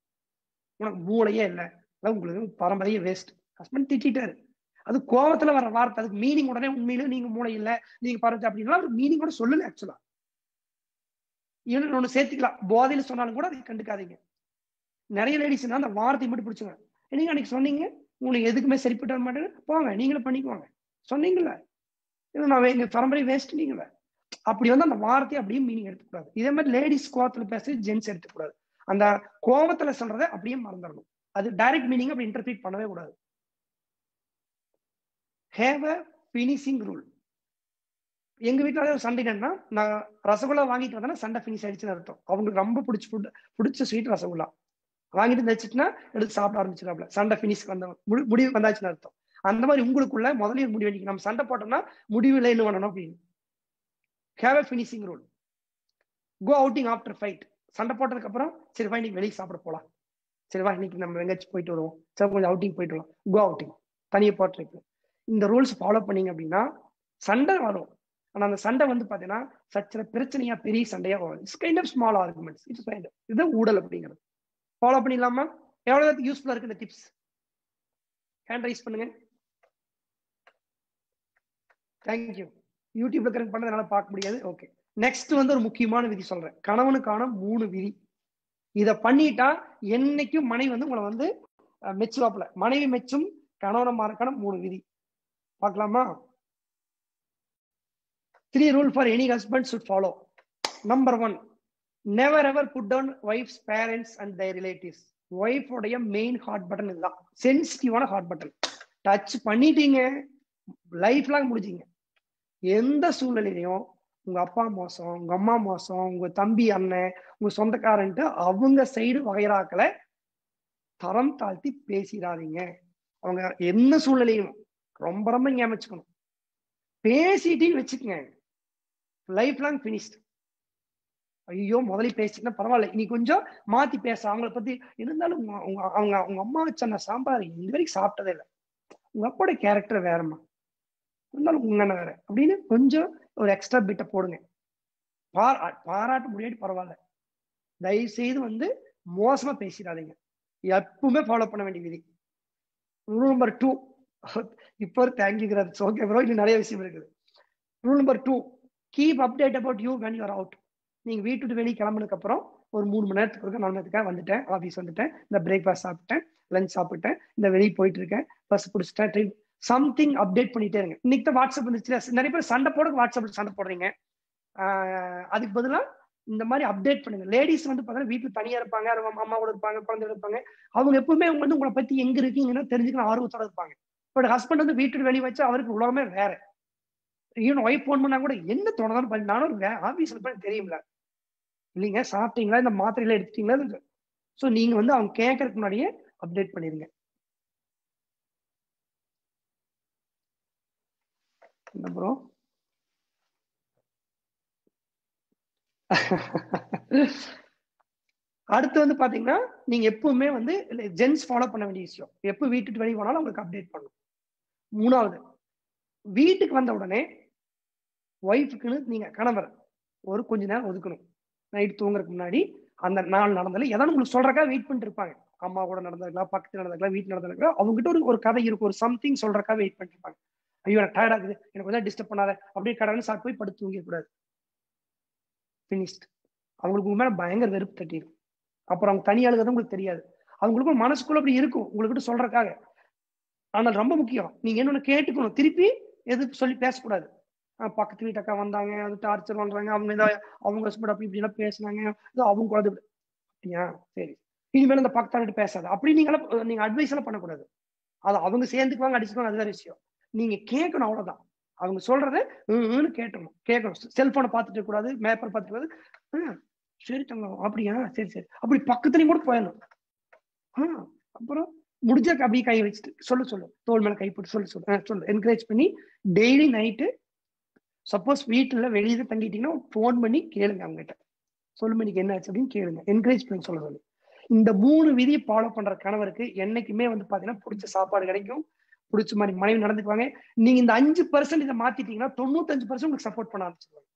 உனக்கு மூளையே இல்லை, உங்களுக்கு பரம்பரையே வேஸ்ட், ஹஸ்பண்ட் திட்டாரு, அது கோபத்துல வர வார்த்தை, அதுக்கு மீனிங் உடனே உண்மையில நீங்க மூளை இல்லை, நீங்க பாருங்க அப்படின்னா ஒரு மீனிங் கூட சொல்லல. ஆக்சுவலா ஒண்ணு சேர்த்துக்கலாம், போதையில சொன்னாலும் கூட அதை கண்டுக்காதீங்க. நிறைய லேடிஸ் அந்த வார்த்தை மட்டும் பிடிச்சுங்க, நீங்க அன்னைக்கு சொன்னீங்க உங்களுக்கு எதுக்குமே சரிப்பட்டு வர மாட்டேன்னு, போங்க நீங்களும் பண்ணிக்குவாங்க, சொன்னீங்கல்ல நான் எங்க பரம்பரை வேஸ்ட் நீங்கள. அப்படி வந்து அந்த வார்த்தையை அப்படியே மீனிங் எடுத்துக்கூடாது. இதே மாதிரி லேடிஸ் கோவத்துல பேச ஜென்ஸ் எடுத்துக்கூடாது. அந்த கோவத்துல சொல்றதை அப்படியே மறந்துடணும். அது டைரக்ட் மீனிங் அப்படி இன்டர்பிரேட் பண்ணவே கூடாது. Have a finishing rule. எங்க வீட்டுல ஒரு சண்டை என்னன்னா, நான் ரசகுல்லா வாங்கிட்டு வந்தேன்னா சண்டை ஃபினிஷ் ஆயிடுச்சுன்னு அர்த்தம். அவங்களுக்கு ரொம்ப பிடிச்ச ஸ்வீட் ரசகுல்லா வாங்கிட்டு வச்சுட்டுனா எடுத்து சாப்பிட ஆரம்பிச்சிடாப்ல, சண்டை ஃபினிஷ் வந்த முடிவு வந்தாச்சுன்னு அர்த்தம். அந்த மாதிரி உங்களுக்குள்ள முதலே முடிவு அடிக்கணும், நம்ம சண்டை போட்டோம்னா முடிவுல என்ன பண்ணணும் அப்படின்னு. Have a finishing rule. Go outing after fight. சண்டை போட்டதுக்கு அப்புறம் சரி வா இன்னைக்கு வெளியே சாப்பிட போலாம், சரி வா இன்னைக்கு நம்ம எங்கேயாச்சும் போயிட்டு வருவோம், சரி கொஞ்சம் அவுட்டிங் போயிட்டு வரலாம், கோ அவுட்டிங், தனியாக போட்டு. இந்த ரூல்ஸ் ஃபாலோ பண்ணீங்க அப்படின்னா சண்டை வரும். ஆனா அந்த சண்டை வந்து பாத்தீங்கன்னா சச்சர பிரச்சனையா பெரிய சண்டையா வரும். It's kind of small arguments. It's kind of இதுதான் ஊடல் அப்படிங்கிறது. ஃபாலோ பண்ணிடலாமா? எவ்வளவு யூஸ்ஃபுல்லா இருக்கு இந்த டிப்ஸ்? ஹேண்ட் ரைஸ் பண்ணுங்க. தேங்க்யூ. யூடியூப்ல கரெக்ட் பண்ணதுனால பார்க்க முடியாது. ஓகே, நெக்ஸ்ட் வந்து ஒரு முக்கியமான விதி சொல்றேன். கணவனுக்கான 3 விதி. இத பண்ணிட்டா என்னைக்கும் மனைவி வந்து உங்களை வந்து மெச்சுவாப்ல. மனைவி மெச்சும் கணவனை மாறக்கான 3 விதி பார்க்கலாமா? 3 rule for any husband should follow. Number 1, never ever put down wife's parents and their relatives. Wife உடைய மெயின் ஹார்ட் பட்டன் இதுதான், சென்சிட்டிவான ஹார்ட் பட்டன். டச் பண்ணிட்டீங்க லைஃப் லாங் முடிஞ்சீங்க. எந்த சூழ்நிலையிலையும் உங்க அப்பா மோசம், உங்க அம்மா மோசம், உங்க தம்பி அண்ணன், உங்க சொந்தக்காரன்ட்டு அவங்க சைடு வகைராக்களை தரம் தாழ்த்தி பேசிடாதீங்க. அவங்க என்ன சூழ்நிலையும் ரொம்ப ரொம்ப ஞாபகம் பேசிட்டீங்கன்னு வச்சுக்கோங்க, லைஃப் லாங் பினிஷ்ட். ஐயோ முதல்ல பேசிட்டா பரவாயில்ல, இனி கொஞ்சம் மாத்தி பேச அவங்கள பத்தி. இருந்தாலும் அவங்க அவங்க அம்மா வச்ச சாம்பார் இந்த வரைக்கும் சாப்பிட்டதே இல்லை, உங்க அப்பாவோட கேரக்டர் வேறம்மா, இருந்தாலும் உங்க அண்ணன் வேற அப்படின்னு கொஞ்சம் ஒரு எக்ஸ்ட்ரா பிட்ட போடுங்க. பாராட்ட முடியாது பரவாயில்ல, தயவு செய்து மோசமா பேசிடாதீங்க. எப்பவுமே ஃபாலோ பண்ண வேண்டிய விதி. ரூல் நம்பர் 2, இப்போ தேங்க்யூங்கிறது ஓகே ப்ரோ, இன்னும் நிறைய விஷயம் இருக்குது. Rule number 2, keep update about you when you are out. நீங்க வீட்டு வெளியே கிளம்புனதுக்கு அப்புறம் ஒரு 3 மணி நேரத்துக்கு 4 மணி நேரத்துக்காக வந்துட்டேன், ஆஃபீஸ் வந்துட்டேன், இந்த பிரேக்ஃபாஸ்ட் சாப்பிட்டேன், லஞ்ச் சாப்பிட்டேன், இந்த வெளியே போயிட்டு இருக்கேன், பஸ் பிடிச்சிட்டேன், ட்ரெயின், சம்திங் அப்டேட் பண்ணிட்டே இருங்க. இன்னைக்கு தான் வாட்ஸ்அப் வந்துச்சு, நிறைய பேர் சண்டை போட வாட்ஸ்அப்ல சண்டை போடுறீங்க. அதுக்கு பதிலா இந்த மாதிரி அப்டேட் பண்ணுங்க. லேடிஸ் பாத்தீங்கன்னா வீட்டுல தனியா இருப்பாங்க, அம்மா கூட இருப்பாங்க, குழந்தைகள் இருப்பாங்க. அவங்க எப்பவுமே உங்களை பத்தி எங்க இருக்கீங்கன்னா தெரிஞ்சுக்கணும் ஆர்வத்தோட இருப்பாங்க. பட் ஹஸ்பண்ட் வீட்டுக்கு வெளியே வச்சு அவருக்கு உலகமே வேற. ஈவன் ஒய்ஃப் போன் பண்ணா கூட என்ன தோணுதான்னு பண்ணி, நானும் ஆபீஸ்ல இருப்பேன் தெரியும்ல, இல்லைங்க சாப்பிட்டீங்களா, இந்த மாத்திரையில எடுத்துட்டீங்களா. ஸோ நீங்க அவங்க கேட்கறதுக்கு முன்னாடியே அப்டேட் பண்ணிருங்க. அப்புறம் அடுத்து பாத்தீங்கன்னா, நீங்க எப்பவுமே ஜென்ஸ் ஃபாலோ பண்ண வேண்டிய விஷயம், எப்ப வீட்டுக்கு வெளியே போனாலும் அவங்களுக்கு அப்டேட் பண்ணணும். 3வது, வீட்டுக்கு வந்த உடனே ஒய்ஃபுக்குன்னு நீங்க கணவர் ஒரு கொஞ்ச நேரம் ஒதுக்கணும். நைட் தூங்குறதுக்கு முன்னாடி அந்த நாள் நடந்தாலும் ஏதாவது உங்களுக்கு சொல்றக்கா வெயிட் பண்ணிட்டு இருப்பாங்க. அம்மா கூட நடந்திருக்கலாம், பக்கத்துல நடந்திருக்கலாம், வீட்டுல நடந்திருக்கலாம், அவங்க கிட்ட ஒரு கதை இருக்கும், ஒரு சம்திங் சொல்றக்கா வெயிட் பண்ணிட்டு இருப்பாங்க. ஐயோ எனக்கு டயர்ட் ஆகுது, எனக்கு கொஞ்சம் டிஸ்டர்ப் பண்ணாத, அப்படியே கடன்னு சாப்பிட்டு போய் படுத்து தூங்கிட கூடாது. பினிஷ்ட். அவங்களுக்கு உங்க மேல பயங்கர வெறுப்பு தட்டிடும். அப்புறம் அவங்க தனி அழுகிறது உங்களுக்கு தெரியாது. அவங்களுக்கும் மனசுக்குள்ள அப்படி இருக்கும் உங்ககிட்ட சொல்றதுக்காக. ஆனால் ரொம்ப முக்கியம், நீங்க என்னொன்னு கேட்டுக்கணும், திருப்பி எது சொல்லி பேசக்கூடாது. பக்கத்து வீட்டு அக்கா வந்தாங்க, அது டார்ச்சர் பண்றாங்க, அவங்க ஏதாவது அவங்க ஹஸ்பண்ட் அப்படி இப்படி எல்லாம் பேசினாங்க, அவங்க குழந்தை அப்படியா சரி இனிமேல் இந்த பக்கத்தாட்டு பேசாது அப்படி நீங்க அட்வைஸ் எல்லாம் பண்ணக்கூடாது. அது அவங்க சேர்ந்துக்குவாங்க, அடிச்சுக்குவாங்க, அது வேற விஷயம். நீங்க கேட்கணும், அவ்வளவுதான். அவங்க சொல்றதை கேட்கணும். செல்போனை பார்த்துட்டு கூடாது, மேப்பர் பார்த்துட்டு கூடாது. சரி தங்கம் அப்படியா, சரி சரி அப்படி பக்கத்துலயும் கூட போயிடணும். அப்புறம் முடிஞ்சா அப்படியே கை வச்சுட்டு சொல்லு தோல் மேல கை போட்டு சொல்லு என்கரேஜ் பண்ணி டெய்லி நைட்டு, சப்போஸ் வீட்டுல வெளியே தங்கிட்டீங்கன்னா போன் பண்ணி கேளுங்க, அவங்ககிட்ட சொல்லுங்க இன்னைக்கு என்ன ஆச்சு அப்படின்னு கேளுங்க, என்கரேஜ் பண்ணி சொல்ல சொல்லு. இந்த 3 விதியை ஃபாலோ பண்ற கணவருக்கு என்னைக்குமே பாத்தீங்கன்னா பிடிச்ச சாப்பாடு கிடைக்கும், பிடிச்ச மாதிரி மனைவி நடந்துக்குவாங்க. நீங்க இந்த 5% இதை மாத்திட்டீங்கன்னா 95% உங்களுக்கு சப்போர்ட் பண்ண ஆரம்பிச்சிருவாங்க.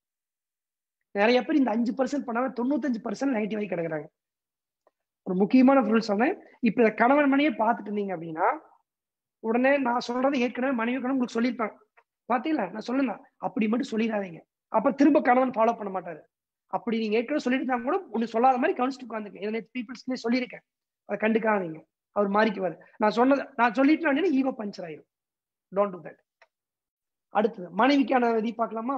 நிறைய பேர் இந்த 5% பண்ணாம 95% நெகட்டிவாகி கிடக்குறாங்க. ஒரு முக்கியமான ரூல் சொன்னேன். இப்ப கணவன் மனைவியை பார்த்துட்டு இருந்தீங்க அப்படின்னா, உடனே நான் சொல்றதை ஏற்கனவே மனைவி கணவன் உங்களுக்கு சொல்லியிருப்பாங்க, பாத்தீங்களா நான் சொல்லுங்க, அப்படி மட்டும் சொல்லிடாதீங்க. அப்ப திரும்ப கணவன் ஃபாலோ பண்ண மாட்டாரு. அப்படி நீங்க ஏற்கனவே சொல்லிட்டு கூட ஒண்ணு சொல்லாத மாதிரி கவனிச்சுட்டு உட்காந்துங்க. பீப்புள்ஸ்னே சொல்லியிருக்கேன், அதை கண்டுக்காதீங்க, அவர் மாறிக்குவாரு. நான் சொல்லிட்டு ஈகோ பஞ்சர் ஆயிரும். Don't to that. அடுத்தது மனைவிக்கான விதி பார்க்கலாமா?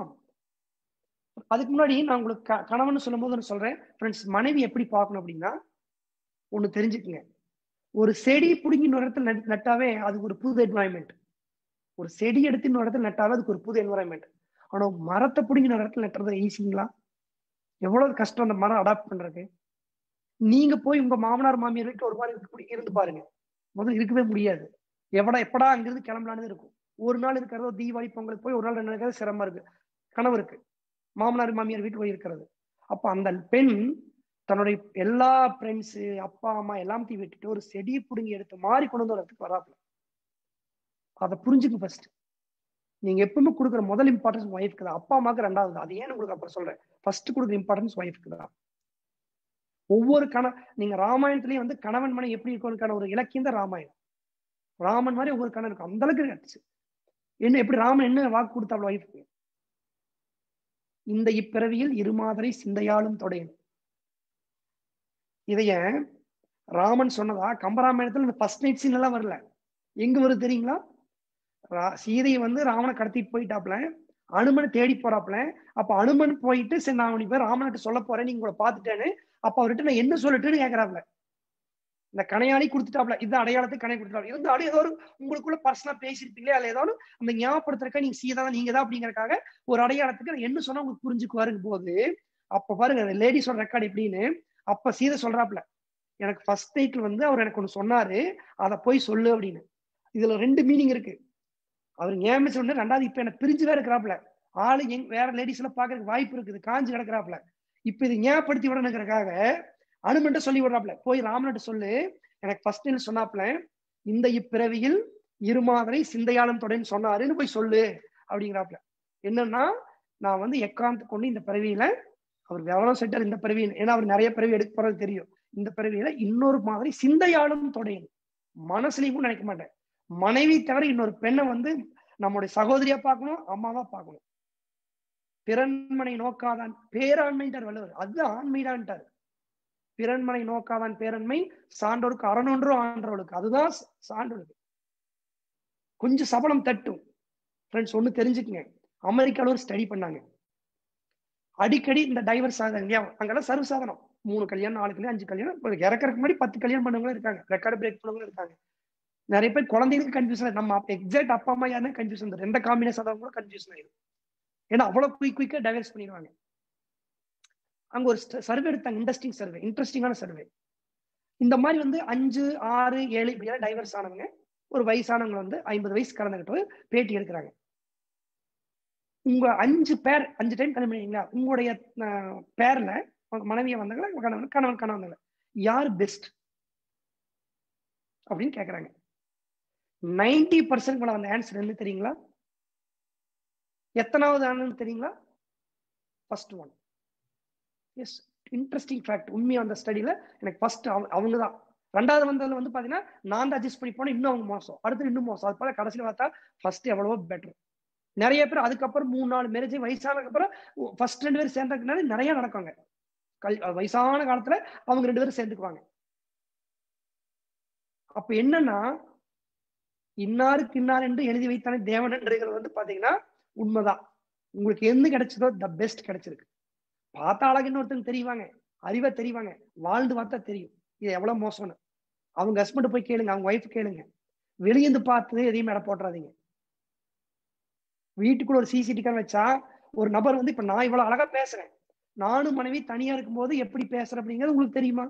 அதுக்கு முன்னாடி நான் உங்களுக்கு கணவன் சொல்லும் போது சொல்றேன் ஃப்ரெண்ட்ஸ், மனைவி எப்படி பார்க்கணும் அப்படின்னா, ஒண்ணு தெரிஞ்சுக்குங்க, ஒரு செடி பிடுங்கி இன்னொரு இடத்துல நட்டாவே அதுக்கு ஒரு புது என்வாயன்மெண்ட். ஒரு செடி எடுத்து இன்னொரு இடத்துல நட்டாவே அதுக்கு ஒரு புது என்வாயன்மெண்ட். ஆனா மரத்தை பிடுங்கி இன்னொரு இடத்துல நட்டுறது ஈஸிங்களா? எவ்வளவு கஷ்டம் அந்த மரம் அடாப்ட் பண்றது. நீங்க போய் உங்க மாமனார் மாமியார் வீட்டு ஒரு மாதிரி இருந்து பாருங்க, முதல்ல இருக்கவே முடியாது. எப்படா அங்கிருந்து கிளம்பலான்னு இருக்கும். ஒரு நாள் இருக்கிறதோ தீபாவளி பொங்கலுக்கு போய் ஒரு நாள் 2 நாள் இருக்கிறது சிரமமா இருக்கு கணவருக்கு, மாமனார் மாமியார் வீட்டு போய் இருக்கிறது. அப்ப அந்த பெண் தன்னுடைய எல்லா ஃப்ரெண்ட்ஸ், அப்பா அம்மா எல்லாத்தையும் விட்டுட்டு ஒரு செடியை பிடுங்கி எடுத்து மாறி கொண்டு வந்து வரதுக்கு வராப்புல. அதை புரிஞ்சுக்கு ஃபர்ஸ்ட். நீங்க எப்பவுமே கொடுக்குற முதல் இம்பார்ட்டன்ஸ் ஒய்ஃப்க்கு தான், அப்பா அம்மாவுக்கு 2வது. அது ஏன்னு உங்களுக்கு அப்புறம் சொல்றேன். ஃபர்ஸ்ட் கொடுக்குற இம்பார்ட்டன்ஸ் ஒய்ஃப்க்கு தான். ஒவ்வொரு நீங்க ராமாயணத்திலயும் கணவன் மனை எப்படி இருக்கும் ஒரு இலக்கியம் தான் ராமாயணம். ராமன் மாதிரி ஒவ்வொரு கணவன் இருக்கும், அந்த அளவுக்கு என்ன எப்படி ராமன் என்ன வாக்கு கொடுத்தாள் ஒய்ஃப்க்கு, இந்த இப்பிறவியில் இருமாதரை சிந்தையாலும் தொடையன். இதைய ராமன் சொன்னதா கம்பராமாயணத்துல இந்த ஃபர்ஸ்ட் நைட் சீன் எல்லாம் வரல. எங்க வருது தெரியுங்களா? சீதையை ராவண கடத்திட்டு போயிட்டாப்ல, அனுமன் தேடி போறாப்ல. அப்ப அனுமன் போயிட்டு சரி நான் உனக்கு பேர் ராமன்கிட்ட சொல்ல போறேன், நீங்க உங்களை பாத்துட்டேன்னு. அப்ப அவர்கிட்ட நான் என்ன சொல்லட்டுன்னு கேக்குறாப்ல. இந்த கணையாளி கொடுத்துட்டாப்ல, இது அடையாளத்துக்கு கணை கொடுத்துட்டாப்ல. இருந்தாலும் ஏதோ ஒரு உங்களுக்குள்ள பர்சனலா பேசிருப்பீங்களே, அதுல ஏதாவது அந்த ஞாபகப்படுத்துறக்கா நீங்க சீதா நீங்க தான் அப்படிங்கறக்காக ஒரு அடையாளத்துக்கு என்ன சொன்னா உங்களுக்கு புரிஞ்சுக்குவாருங்க போது, அப்ப பாருங்க லேடிஸோட ரெக்கார்டு எப்படின்னு. அப்ப சீதை சொல்றாப்ல, எனக்கு ஃபர்ஸ்ட் டைட்டில் வந்து அவர் எனக்கு ஒண்ணு சொன்னாரு, அதை போய் சொல்லு அப்படின்னு. இதுல 2 மீனிங் இருக்கு. அவர் ஏன் சொன்ன, ரெண்டாவது இப்ப எனக்கு பிரிஞ்சுதான் இருக்கிறாப்ல. ஆளு வேற லேடிஸ் எல்லாம் பாக்குறதுக்கு வாய்ப்பு இருக்குது, காஞ்சு கிடக்குறாப்ல. இப்ப இது ஞாபகப்படுத்தி விடணுங்கிறதுக்காக அனுமன்ட்ட சொல்லி விடுறாப்ல, போய் ராமன்ட்ட சொல்லு, எனக்கு ஃபர்ஸ்ட் சொன்னாப்ல, இந்த இப்பிறவியில் இருமாதரை சிந்தையாளம் தொடன்னு சொன்னாருன்னு போய் சொல்லு அப்படிங்கிறாப்ல. என்னன்னா, நான் வந்து எக்காந்து கொண்டு இந்த பிறவியில, அவர் எவ்வளவு செட்டார் இந்த பிறவியில், ஏன்னா அவர் நிறைய பிறவி எடுக்க போறது தெரியும். இந்த பிறவியில இன்னொரு மாதிரி சிந்தையாளும் தொடையும், மனசுலயும் நினைக்க மாட்டேன். மனைவி தவிர இன்னொரு பெண்ணை வந்து நம்முடைய சகோதரியா பார்க்கணும், அம்மாவா பார்க்கணும். பிறன்மனை நோக்காதான் பேராண்மைன்றார் வள்ளுவர். அது ஆண்மைதான்ட்டார். பிறன்மனை நோக்காதான் பேரன்மை, சான்றோருக்கு அறனொன்றோ ஆன்றவளுக்கு, அதுதான் சான்றோருக்கு. கொஞ்சம் சபலம் தட்டும். ஃப்ரெண்ட்ஸ், ஒண்ணு தெரிஞ்சுக்குங்க, அமெரிக்கால ஒரு ஸ்டடி பண்ணாங்க. அடிக்கடி இந்த டைவர்ஸ் ஆகுது இல்லையா, அங்கெல்லாம் சர்வசாதாரணம். 3 கல்யாணம், 4 கல்யாணம், 5 கல்யாணம், இறக்கறதுக்கு முன்னாடி 10 கல்யாணம் பண்ணவங்களும் இருக்காங்க, ரெக்கார்டு பிரேக் பண்ணவங்களும் இருக்காங்க. நிறைய பேர் குழந்தைகளுக்கு கன்ஃபியூஷன், நம்ம எக்ஸாக்ட் அப்பா அம்மா யாருன்னா கன்ஃபியூஷன், எந்த காம்பினேஷன் ஆகும் கூட கன்ஃபியூஷன் ஆயிடும். ஏன்னா அவ்வளவு குயிக்கா டைவர்ஸ் பண்ணிடுவாங்க. அங்க ஒரு சர்வே எடுத்தாங்க, இன்ட்ரெஸ்டிங்கான சர்வே. இந்த மாதிரி வந்து 5, 6, 7 இப்படியா டைவர்ஸ் ஆனவங்க, ஒரு வயசானவங்க வந்து 50 வயசு கடந்துகிட்டு பேட்டி எடுக்கிறாங்க. உங்க 5 டைம் கல்யாணம் பண்ணீங்களா, உங்களுடைய பேர்ல மனைவியை வந்தாங்களா, கணவன் வந்தாங்க, யார் பெஸ்ட் அப்படின்னு கேக்குறாங்க. 90% வந்த ஆன்சர் என்ன தெரியுங்களா? எத்தனாவது ஆனு தெரியுங்களா? First one. Yes, interesting fact. உண்மையா அந்த ஸ்டடியில எனக்கு ஃபர்ஸ்ட் அவங்க தான். ரெண்டாவது வந்ததுல வந்து பாத்தீங்கன்னா நான் தான் அட்ஜஸ்ட் பண்ணி போனேன், இன்னும் அவங்க மோசம், அடுத்து இன்னும் மோசம். அது போல கடைசியில பார்த்தா ஃபர்ஸ்ட் எவ்வளவோ பெட்டர். நிறைய பேர் அதுக்கப்புறம் 3-4 மேரேஜ் வயசானதுக்கு அப்புறம் ஃபர்ஸ்ட் 2 பேரும் சேர்ந்ததுனால நிறைய நடக்குங்க. வயசான காலத்துல அவங்க 2 பேரும் சேர்ந்துக்குவாங்க. அப்ப என்னன்னா, இன்னாருக்கு இன்னார் என்று எழுதி வைத்தானே தேவன் என்றது வந்து பாத்தீங்கன்னா உண்மைதான். உங்களுக்கு எந்த கிடைச்சதோ த பெஸ்ட் கிடைச்சிருக்கு. பார்த்தா அழகுன்னு ஒருத்தங்க தெரியுவாங்க, அறிவை தெரியுவாங்க, வாழ்ந்து பார்த்தா தெரியும் இது எவ்வளவு மோசம்னு. அவங்க ஹஸ்பண்ட் போய் கேளுங்க, அவங்க ஒய்ஃப் கேளுங்க. வெளியேந்து பார்த்து எதையும் மேல போட்டுறாதீங்க. வீட்டுக்குள்ள ஒரு சிசிடிவி வச்சா ஒரு நபர் வந்து, இப்ப நான் இவ்வளவு அழகா பேசுறேன், நானும் மனைவி தனியா இருக்கும்போது எப்படி பேசுறேன் அப்படிங்கிறது உங்களுக்கு தெரியுமா?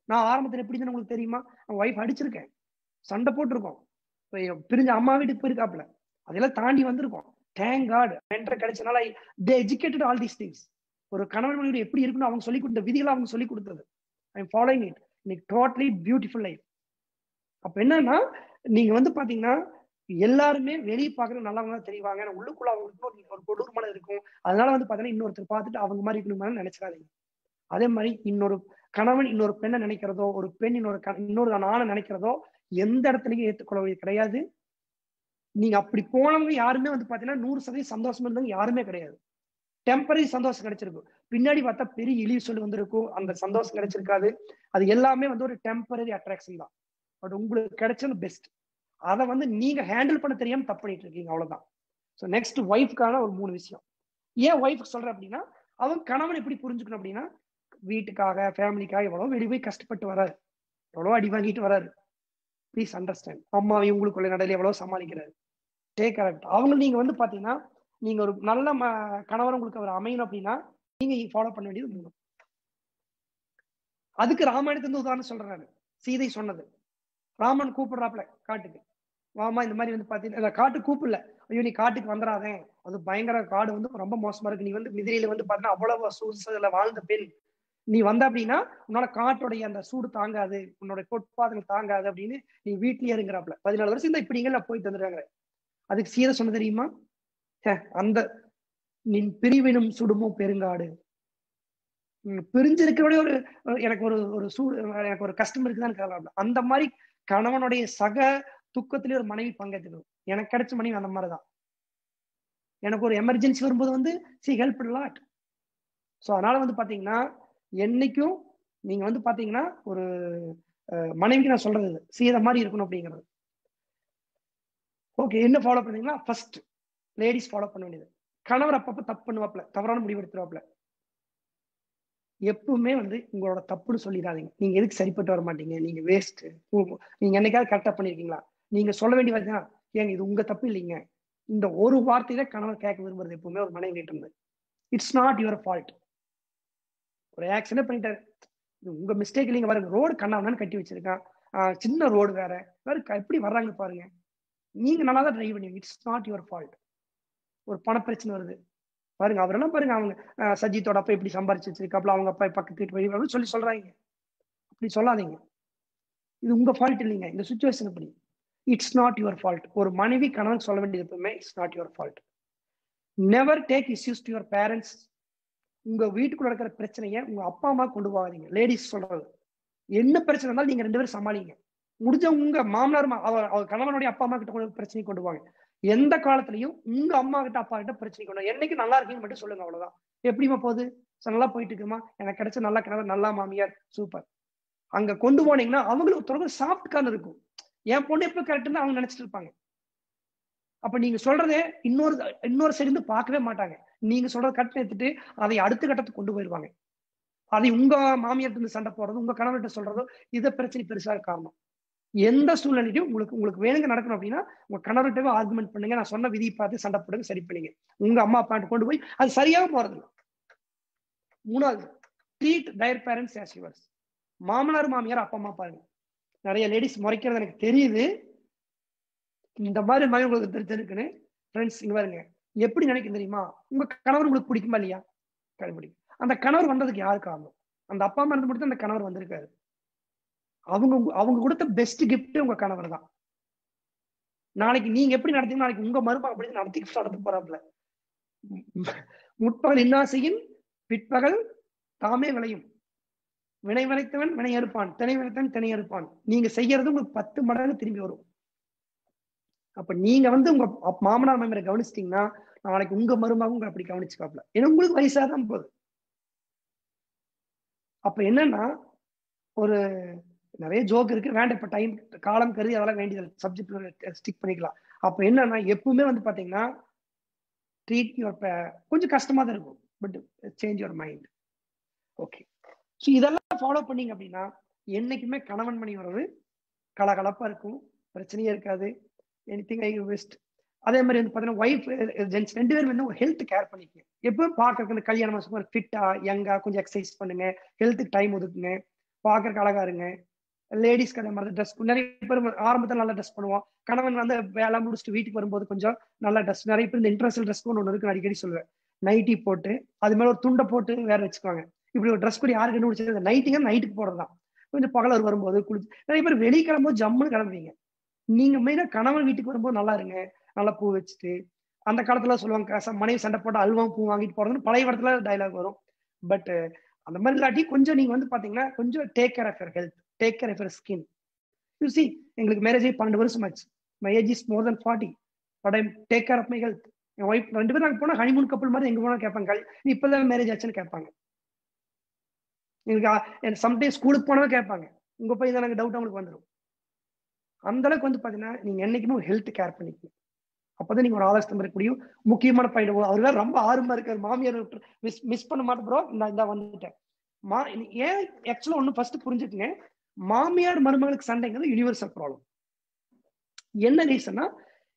நான் ஆரம்பத்துல எப்படி இருந்தேன்னு உங்களுக்கு தெரியுமா? அவங்க ஒய்ஃப் அடிச்சிருக்கேன், சண்டை போட்டிருக்கோம், பிரிஞ்ச அம்மா வீட்டுக்கு போயிருக்காப்புல, அதெல்லாம் தாண்டி வந்திருக்கோம். தேங்க் காட் மென்டர் கிடைச்சனால they educated all these things. ஒரு கணவன் மனைவி எப்படி இருக்கணும் அவங்க சொல்லி கொடுத்த விதிகளை அவங்க சொல்லி கொடுத்தது. I am following it. இன்னைக்கு டோட்டலி பியூட்டிஃபுல் லைஃப். அப்ப என்னன்னா, நீங்க வந்து பாத்தீங்கன்னா எல்லாருமே வெளியே பாக்குறது நல்லவங்க தான் தெரிவாங்க, உள்ளுக்குள்ள அவங்களுக்கு ஒரு கொடூரமான இருக்கும். அதனால வந்து பாத்தீங்கன்னா இன்னொருத்தர் பார்த்துட்டு அவங்க மாதிரி இருக்கணும்னு நினைச்சிடாதீங்க. அதே மாதிரி இன்னொரு கணவன் இன்னொரு பெண்ணை நினைக்கிறதோ, ஒரு பெண் இன்னொரு ஆணை நினைக்கிறதோ எந்த இடத்துலயும் ஏற்றுக்கொள்ள கிடையாது. நீங்க அப்படி போனவங்க யாருமே வந்து பாத்தீங்கன்னா 100% சந்தோஷம் இருந்தவங்க யாருமே கிடையாது. டெம்பரரி சந்தோஷம் கிடைச்சிருக்கும், பின்னாடி பார்த்தா பெரிய இழிவு சொல்லி வந்திருக்கும், அந்த சந்தோஷம் கிடைச்சிருக்காது. அது எல்லாமே வந்து ஒரு டெம்பரரி அட்ராக்ஷன் தான். பட் உங்களுக்கு கிடைச்சது பெஸ்ட். அதை வந்து நீங்க ஹேண்டில் பண்ண தெரியாம தப்பு பண்ணிட்டு இருக்கீங்க, அவ்வளவுதான். ஸோ நெக்ஸ்ட் ஒய்ஃப்கான ஒரு 3 விஷயம். ஏன் ஒய்ஃப் சொல்றேன் அப்படின்னா, அவங்க கணவன் எப்படி புரிஞ்சுக்கணும் அப்படின்னா, வீட்டுக்காக ஃபேமிலிக்காக எவ்வளவு வெளியே போய் கஷ்டப்பட்டு வராரு, எவ்வளவு அடி வாங்கிட்டு வராரு. Please understand. அம்மாவை உங்களுக்குள்ள நடையில எவ்வளவு சமாளிக்கிறாரு, டேக் கரெக்ட். அவங்க நீங்க வந்து பாத்தீங்கன்னா, நீங்க ஒரு நல்ல கணவர் உங்களுக்கு அவர் அமையணும் அப்படின்னா நீங்க ஃபாலோ பண்ண வேண்டியது 3. அதுக்கு ராமாயணத்துல உதாரணம் சொல்றேன். சீதை சொன்னது, ராமன் கூப்பிடுறாப்ல காட்டுக்கு, வாமா இந்த மாதிரி வந்து பாத்தீங்கன்னா, காட்டுக்கு கூப்பிடல, ஐயோ நீ காட்டுக்கு வந்துடாதே, அது பயங்கர காடு வந்து ரொம்ப மோசமா இருக்கு, நீ வந்து மிதிரையில வந்து பாத்தீங்கன்னா அவ்வளவு சூழ்நிலை வாழ்ந்த பெண், நீ வந்த அப்படின்னா உன்னால காட்டுடைய அந்த சூடு தாங்காது, உன்னோட பொற்பாதங்கள் தாங்காது அப்படின்னு நீ வீட்லயே இருங்கிறாப்ல. 14 வருஷம் இந்த இப்படிங்க நான் போயிட்டு வந்துடுறாங்க. அதுக்கு சீதை சொன்ன தெரியுமா, அந்த நின் பிரிவினும் சுடுமோ பெருங்காடு, பிரிஞ்சிருக்கிறோட ஒரு எனக்கு ஒரு சூடு, எனக்கு ஒரு கஷ்டம் இருக்குதான்னு. அந்த மாதிரி கணவனுடைய சக துக்கத்திலேயே ஒரு மனைவி பங்கேற்றுக்கணும். எனக்கு கிடைச்ச மனைவி அந்த மாதிரிதான். எனக்கு ஒரு எமர்ஜென்சி வரும்போது வந்து சி ஹெல்ப் லாட். ஸோ அதனால வந்து பாத்தீங்கன்னா என்னைக்கும் நீங்க வந்து பாத்தீங்கன்னா ஒரு மனைவிக்கு நான் சொல்றது சீதை மாதிரி இருக்கணும் அப்படிங்கிறது. ஓகே, என்ன ஃபாலோ பண்ணீங்கன்னா, ஃபர்ஸ்ட் லேடிஸ் ஃபாலோ பண்ண வேண்டியது, கணவர் அப்பப்ப தப்பு பண்ணுவாப்ல, தவறான முடிவு எடுத்துருவாப்ல, எப்பவுமே வந்து உங்களோட தப்புன்னு சொல்லிடாதீங்க. நீங்க எதுக்கு சரிப்பட்டு வர மாட்டீங்க, நீங்க வேஸ்ட், நீங்க என்னைக்காவது கரெக்டா பண்ணிருக்கீங்களா, நீங்க சொல்ல வேண்டிய வார்த்தை, ஏங்க இது உங்க தப்பு இல்லைங்க, இந்த ஒரு வார்த்தையில கணவர் கேட்க விரும்புறது எப்பவுமே ஒரு மனைவி கிட்ட இருந்து. It's not your fault. ஒரு ஆக்சிடென்ட் பண்ணிட்டாரு, உங்க மிஸ்டேக் இல்லைங்க பாருங்க. ரோடு கண்ணாமண்ணு கட்டி வச்சிருக்கான். சின்ன ரோடு வேற எப்படி வர்றாங்க பாருங்க. நீங்க நல்லா தான் டிரைவ் பண்ணுவீங்க. It's not your fault. ஒரு பண பிரச்சனை வருது பாருங்க. அவரெல்லாம் பாருங்க, அவங்க சஜித்தோட அப்பா இப்படி சம்பாரிச்சு வச்சிருக்காப்ல, அவங்க அப்பா பக்கத்து வீட்டு வழி சொல்றாங்க. அப்படி சொல்லாதீங்க. இது உங்க ஃபால்ட் இல்லைங்க. இந்த சுச்சுவேஷன் இப்படி. It's not your fault. ஒரு மனைவி கணவன் சொல்ல வேண்டியது எப்பவுமே it's not your fault. Never take issues to your parents. உங்க வீட்டுக்குள்ள இருக்கிற பிரச்சனையை உங்க அப்பா அம்மா கொண்டு போகாதீங்க. லேடிஸ் சொல்றது, என்ன பிரச்சனை இருந்தாலும் நீங்க 2 பேரும் சமாளிங்க. முடிஞ்ச உங்க மாமனார் அவர் கணவனுடைய அப்பா அம்மா கிட்ட கொண்டு பிரச்சனை கொண்டு வாங்க. எந்த காலத்திலையும் உங்க அம்மா கிட்ட அப்பா கிட்ட பிரச்சனை கொண்டு என்னைக்கு நல்லா இருக்கீங்கன்னு மட்டும் சொல்லுங்க. அவ்வளவுதான். எப்படிமா போகுது, நல்லா போயிட்டு இருக்குமா, எனக்கு கிடைச்ச நல்ல கணவர், நல்லா மாமியார், சூப்பர். அங்க கொண்டு போனீங்கன்னா அவங்களுக்கு தொடர்ந்து சாஃப்ட் கார்னர் இருக்கும். என் பொண்ணு எப்ப கரெக்ட்னு அவங்க நினைச்சிட்டு இருப்பாங்க. அப்ப நீங்க சொல்றதே இன்னொரு சைடு இருந்து பார்க்கவே மாட்டாங்க. நீங்க சொல்றது கரெக்ட் எடுத்துட்டு அதை அடுத்த கட்டத்துக்கு கொண்டு போயிருவாங்க. அதை உங்க மாமியார் இருந்து சண்டை போடுறது, உங்க கணவர்கிட்ட சொல்றதோ, இதை பிரச்சனை பெருசா காரணம். எந்த சூழ்நிலையும் உங்களுக்கு வேணுங்க நடக்கணும் அப்படின்னா உங்க கணவர்கிட்டவே ஆர்குமெண்ட் பண்ணுங்க. நான் சொன்ன விதியை பார்த்து சண்டை போடுங்க, சரி பண்ணுங்க. உங்க அம்மா அப்பா கொண்டு போய் அது சரியாக போறது. 3வது, treat their parents as yours. மாமனார் மாமியார் அப்பா அம்மா பாருங்க. நிறைய லேடிஸ் முறைக்கிறது எனக்கு தெரியுது. இந்த மாதிரி உங்களுக்கு தெரிஞ்சிருக்குன்னு ஃப்ரெண்ட்ஸ் இங்க பாருங்க. எப்படி நினைக்கும் தெரியுமா, உங்க கணவர் உங்களுக்கு பிடிக்குமா இல்லையா, பிடிக்கும். அந்த கணவர் வந்ததுக்கு யாரு காரணம்? அந்த அப்பா அம்மா இருந்து மட்டும் அந்த கணவர் வந்திருக்காரு. அவங்க கொடுத்த பெஸ்ட் கிஃப்ட் உங்க கணவர் தான். நாளைக்கு நீங்க எப்படி நடத்தீங்க, நாளைக்கு உங்க மருமகன் அப்படி நடத்த போறாப்ல. முற்பகல் இன்னாசையின் பிற்பகல் தாமே விளையும். வினை விளைத்தவன் வினை அறுப்பான், திணை விளைத்தவன் திணை அறுப்பான். நீங்க செய்யறது உங்களுக்கு 10 மடங்கு திரும்பி வரும். அப்ப நீங்க உங்க மாமனார் மாமியாரை கவனிச்சிட்டீங்கன்னா நாளைக்கு உங்க மருமகன் உங்களை அப்படி கவனிச்சுக்காப்ல. ஏன்னா உங்களுக்கு வயசாதான் போகுது. அப்ப என்னன்னா, ஒரு நிறைய ஜோக் இருக்கு, வேண்டாம் இப்ப டைம் காலம் கருதி அதெல்லாம் வேண்டியது சப்ஜெக்ட் ஸ்டிக் பண்ணிக்கலாம். அப்ப என்னன்னா, எப்பவுமே பாத்தீங்கன்னா ட்ரீட் யுவர் கொஞ்சம் கஷ்டமா தான் இருக்கும், but change your mind. Okay, so இதெல்லாம் ஃபாலோ பண்ணீங்க அப்படின்னா என்னைக்குமே கணவன் மணி வர்றது கலகலப்பா இருக்கும், பிரச்சனையே இருக்காது. எனிதிங் ஐ பெஸ்ட். அதே மாதிரி பாத்தீங்கன்னா ஒய்ஃப் ஜென்ஸ் 2 பேரும் ஹெல்த் கேர் பண்ணிக்கங்க. எப்பவும் பார்க்கறதுக்கு கல்யாணம் ஃபிட்டா யங்கா கொஞ்சம் எக்ஸசைஸ் பண்ணுங்க, ஹெல்த்துக்கு டைம் ஒதுக்குங்க, பார்க்கறதுக்கு அழகா இருங்க. லேடிஸ்க்கு அதே மாதிரி ட்ரெஸ், நிறைய பேர் ஆரம்பத்தில் நல்லா ட்ரெஸ் பண்ணுவோம். கணவன் வேலை முடிச்சுட்டு வீட்டுக்கு வரும்போது கொஞ்சம் நல்லா ட்ரெஸ், நிறைய பேர் இந்த இன்டர்நேஷனல் ட்ரெஸ் ஒன்று இருக்கு, அடிக்கடி சொல்லுவேன். நைட்டி போட்டு அது மேல ஒரு துண்டை போட்டு வேற வச்சுக்குவாங்க. இப்படி ஒரு ட்ரெஸ் கூட யாருக்கு கண்டுபிடிச்சது? நைட்டிங்க நைட்டுக்கு போடுறதுதான். கொஞ்சம் பகலர் வரும்போது குளிச்சு நிறைய பேர் வெளியே கிளம்பும்போது ஜம்முன்னு கிளம்புவீங்க. நீங்க மெயினா கணவன் வீட்டுக்கு வரும்போது நல்லா இருங்க, நல்லா பூ வச்சுட்டு. அந்த காலத்துல சொல்லுவாங்க, மனைவி சண்டை போட்டு அல்வா பூ வாங்கிட்டு போறதுன்னு பழைய இடத்துல டைலாக் வரும். பட் அந்த மாதிரி இல்லாட்டி கொஞ்சம் நீங்க பாத்தீங்கன்னா கொஞ்சம் take care of your health, take care of your skin. You see, எங்களுக்கு மேரேஜ் ஆகி 12 வருஷம் ஆச்சு. My age is more than 40, but I take care of my health. என் ஒய்ஃப் 2 பேரும் நாங்க போனா ஹனிமூன் கப்பல் மாதிரி எங்க போனா கேட்பாங்க, இப்பதான் மேரேஜ் ஆச்சுன்னு கேட்பாங்க. எங்களுக்கு சம்டைம்ஸ் ஸ்கூலுக்கு போனவே கேட்பாங்க, உங்க போய் தான் டவுட் அவங்களுக்கு வந்துடும். அந்த அளவுக்கு பாத்தீங்கன்னா நீங்க என்னைக்குமே ஹெல்த் கேர் பண்ணிக்கணும். அப்பதான் நீங்க ஒரு ஆலோசனை இருக்க முடியும். முக்கியமான பாயிண்ட், அவர்தான் ரொம்ப ஆர்வமா இருக்காரு, மாமியார் மிஸ் பண்ண மாட்டேன் ப்ரோ, நான் வந்துட்டேன். ஏன் ஆக்சுவலா ஒண்ணு ஃபர்ஸ்ட் புரிஞ்சுக்குங்க, மாமியார் மருமகளுக்கு சண்டைங்கிறது யூனிவர்சல் ப்ராப்ளம். என்ன ரீசன்னா,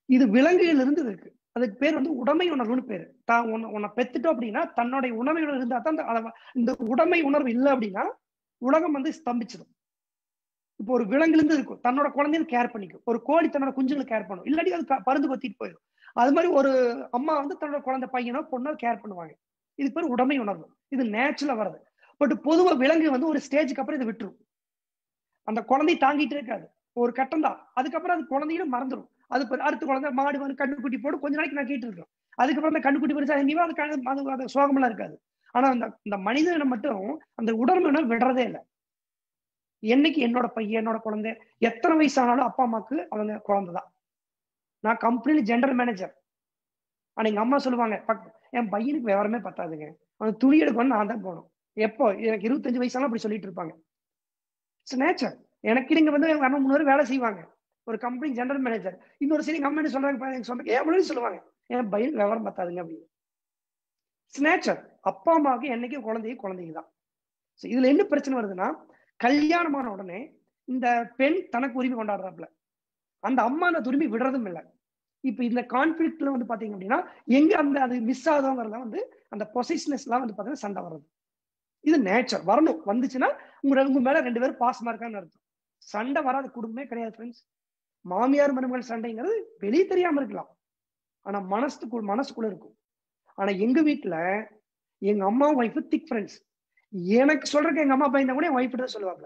இது விலங்குகள் இருந்து இருக்கு. அதுக்கு பேர் உடைமை உணர்வுன்னு பேரு. தான் உன்னை பெத்துட்டோம் அப்படின்னா தன்னுடைய உணர்வு இருந்தா தான் இந்த உடைமை உணர்வு இல்லை அப்படின்னா உலகம் ஸ்தம்பிச்சிடும். இப்போ ஒரு விலங்குல இருந்து இருக்கும், தன்னோட குழந்தைகள் கேர் பண்ணிக்கும். ஒரு கோழி தன்னோட குஞ்சுகளை கேர் பண்ணும், இல்லாட்டி அது பருந்து கொத்திட்டு போயிடும். அது மாதிரி ஒரு அம்மா தன்னோட குழந்தை பையனோ பொண்ணோ கேர் பண்ணுவாங்க. இது பேர் உடைமை உணர்வு. இது நேச்சுரலா வருது. பட் பொதுவா விலங்கு ஒரு ஸ்டேஜுக்கு அப்புறம் இதை விட்டுரும். அந்த குழந்தை தாங்கிட்டு இருக்காது, ஒரு கட்டம் தான். அதுக்கப்புறம் அது குழந்தையும் மறந்துடும். அது அடுத்த குழந்தை மாடு கண்ணுக்குட்டி போட்டு கொஞ்ச நாளைக்கு நான் கேட்டு இருக்கேன். அதுக்கப்புறம் அந்த கண்ணுக்குட்டி பெருசா அது சோகமெல்லாம் இருக்காது. ஆனா அந்த மனிதனை மட்டும் அந்த உடம்புனா விடுறதே இல்லை. என்னைக்கு என்னோட பையன் என்னோட குழந்தை எத்தனை வயசானாலும் அப்பா அம்மாக்கு அவங்க குழந்தைதான். நான் கம்பெனில ஜெனரல் மேனேஜர். ஆனா எங்க அம்மா சொல்லுவாங்க, என் பையனுக்கு விவரமே பத்தாதுங்க, அவன் துணி எடுக்கணும்னு நான் தான் போகணும். எப்போ எனக்கு 25 வயசாலும் அப்படி சொல்லிட்டு இருப்பாங்க. It's nature. எனக்கு நீங்க எங்க அம்மா 3 பேர் வேலை செய்வாங்க, ஒரு கம்பெனி ஜெனரல் மேனேஜர். இன்னொரு சரி எங்க அம்மா என்ன சொல்றாங்க, என் சொல்லுவாங்க என் பையனுக்கு விவரம் பத்தாதுங்க அப்படின்னு. It's nature. அப்பா அம்மாவுக்கு என்னைக்கும் குழந்தைங்க தான். இதுல என்ன பிரச்சனை வருதுன்னா, கல்யாணமான உடனே இந்த பெண் தனக்கு உரிமை கொண்டாடுறாப்புல, அந்த அம்மா அந்த உரிமை விடுறதும் இல்லை. இப்ப இந்த கான்ஃபிளிக்ட்ல பாத்தீங்க அப்படின்னா எங்க அது மிஸ் ஆகுதுங்கிறத அந்த பொசிஷனஸ் எல்லாம் பாத்தீங்கன்னா சண்டை வர்றது. இது நேச்சர், வரணும். வந்துச்சுன்னா உங்க மேல 2 பேரும் பாசமா இருக்கான்னு அர்த்தம். சண்டை வராத குடும்பமே கிடையாது ஃப்ரெண்ட்ஸ். மாமியார் மருமகள் சண்டைங்கிறது வெளியே தெரியாம இருக்கலாம், ஆனா மனசுக்குள்ள இருக்கும். ஆனா எங்க வீட்டுல எங்க அம்மா ஒய்ஃப் திக் ஃப்ரெண்ட்ஸ். எனக்கு சொல்றதுக்கு எங்க அம்மா பையன் கூட என் ஒய்ஃப் தான் சொல்லுவாங்க.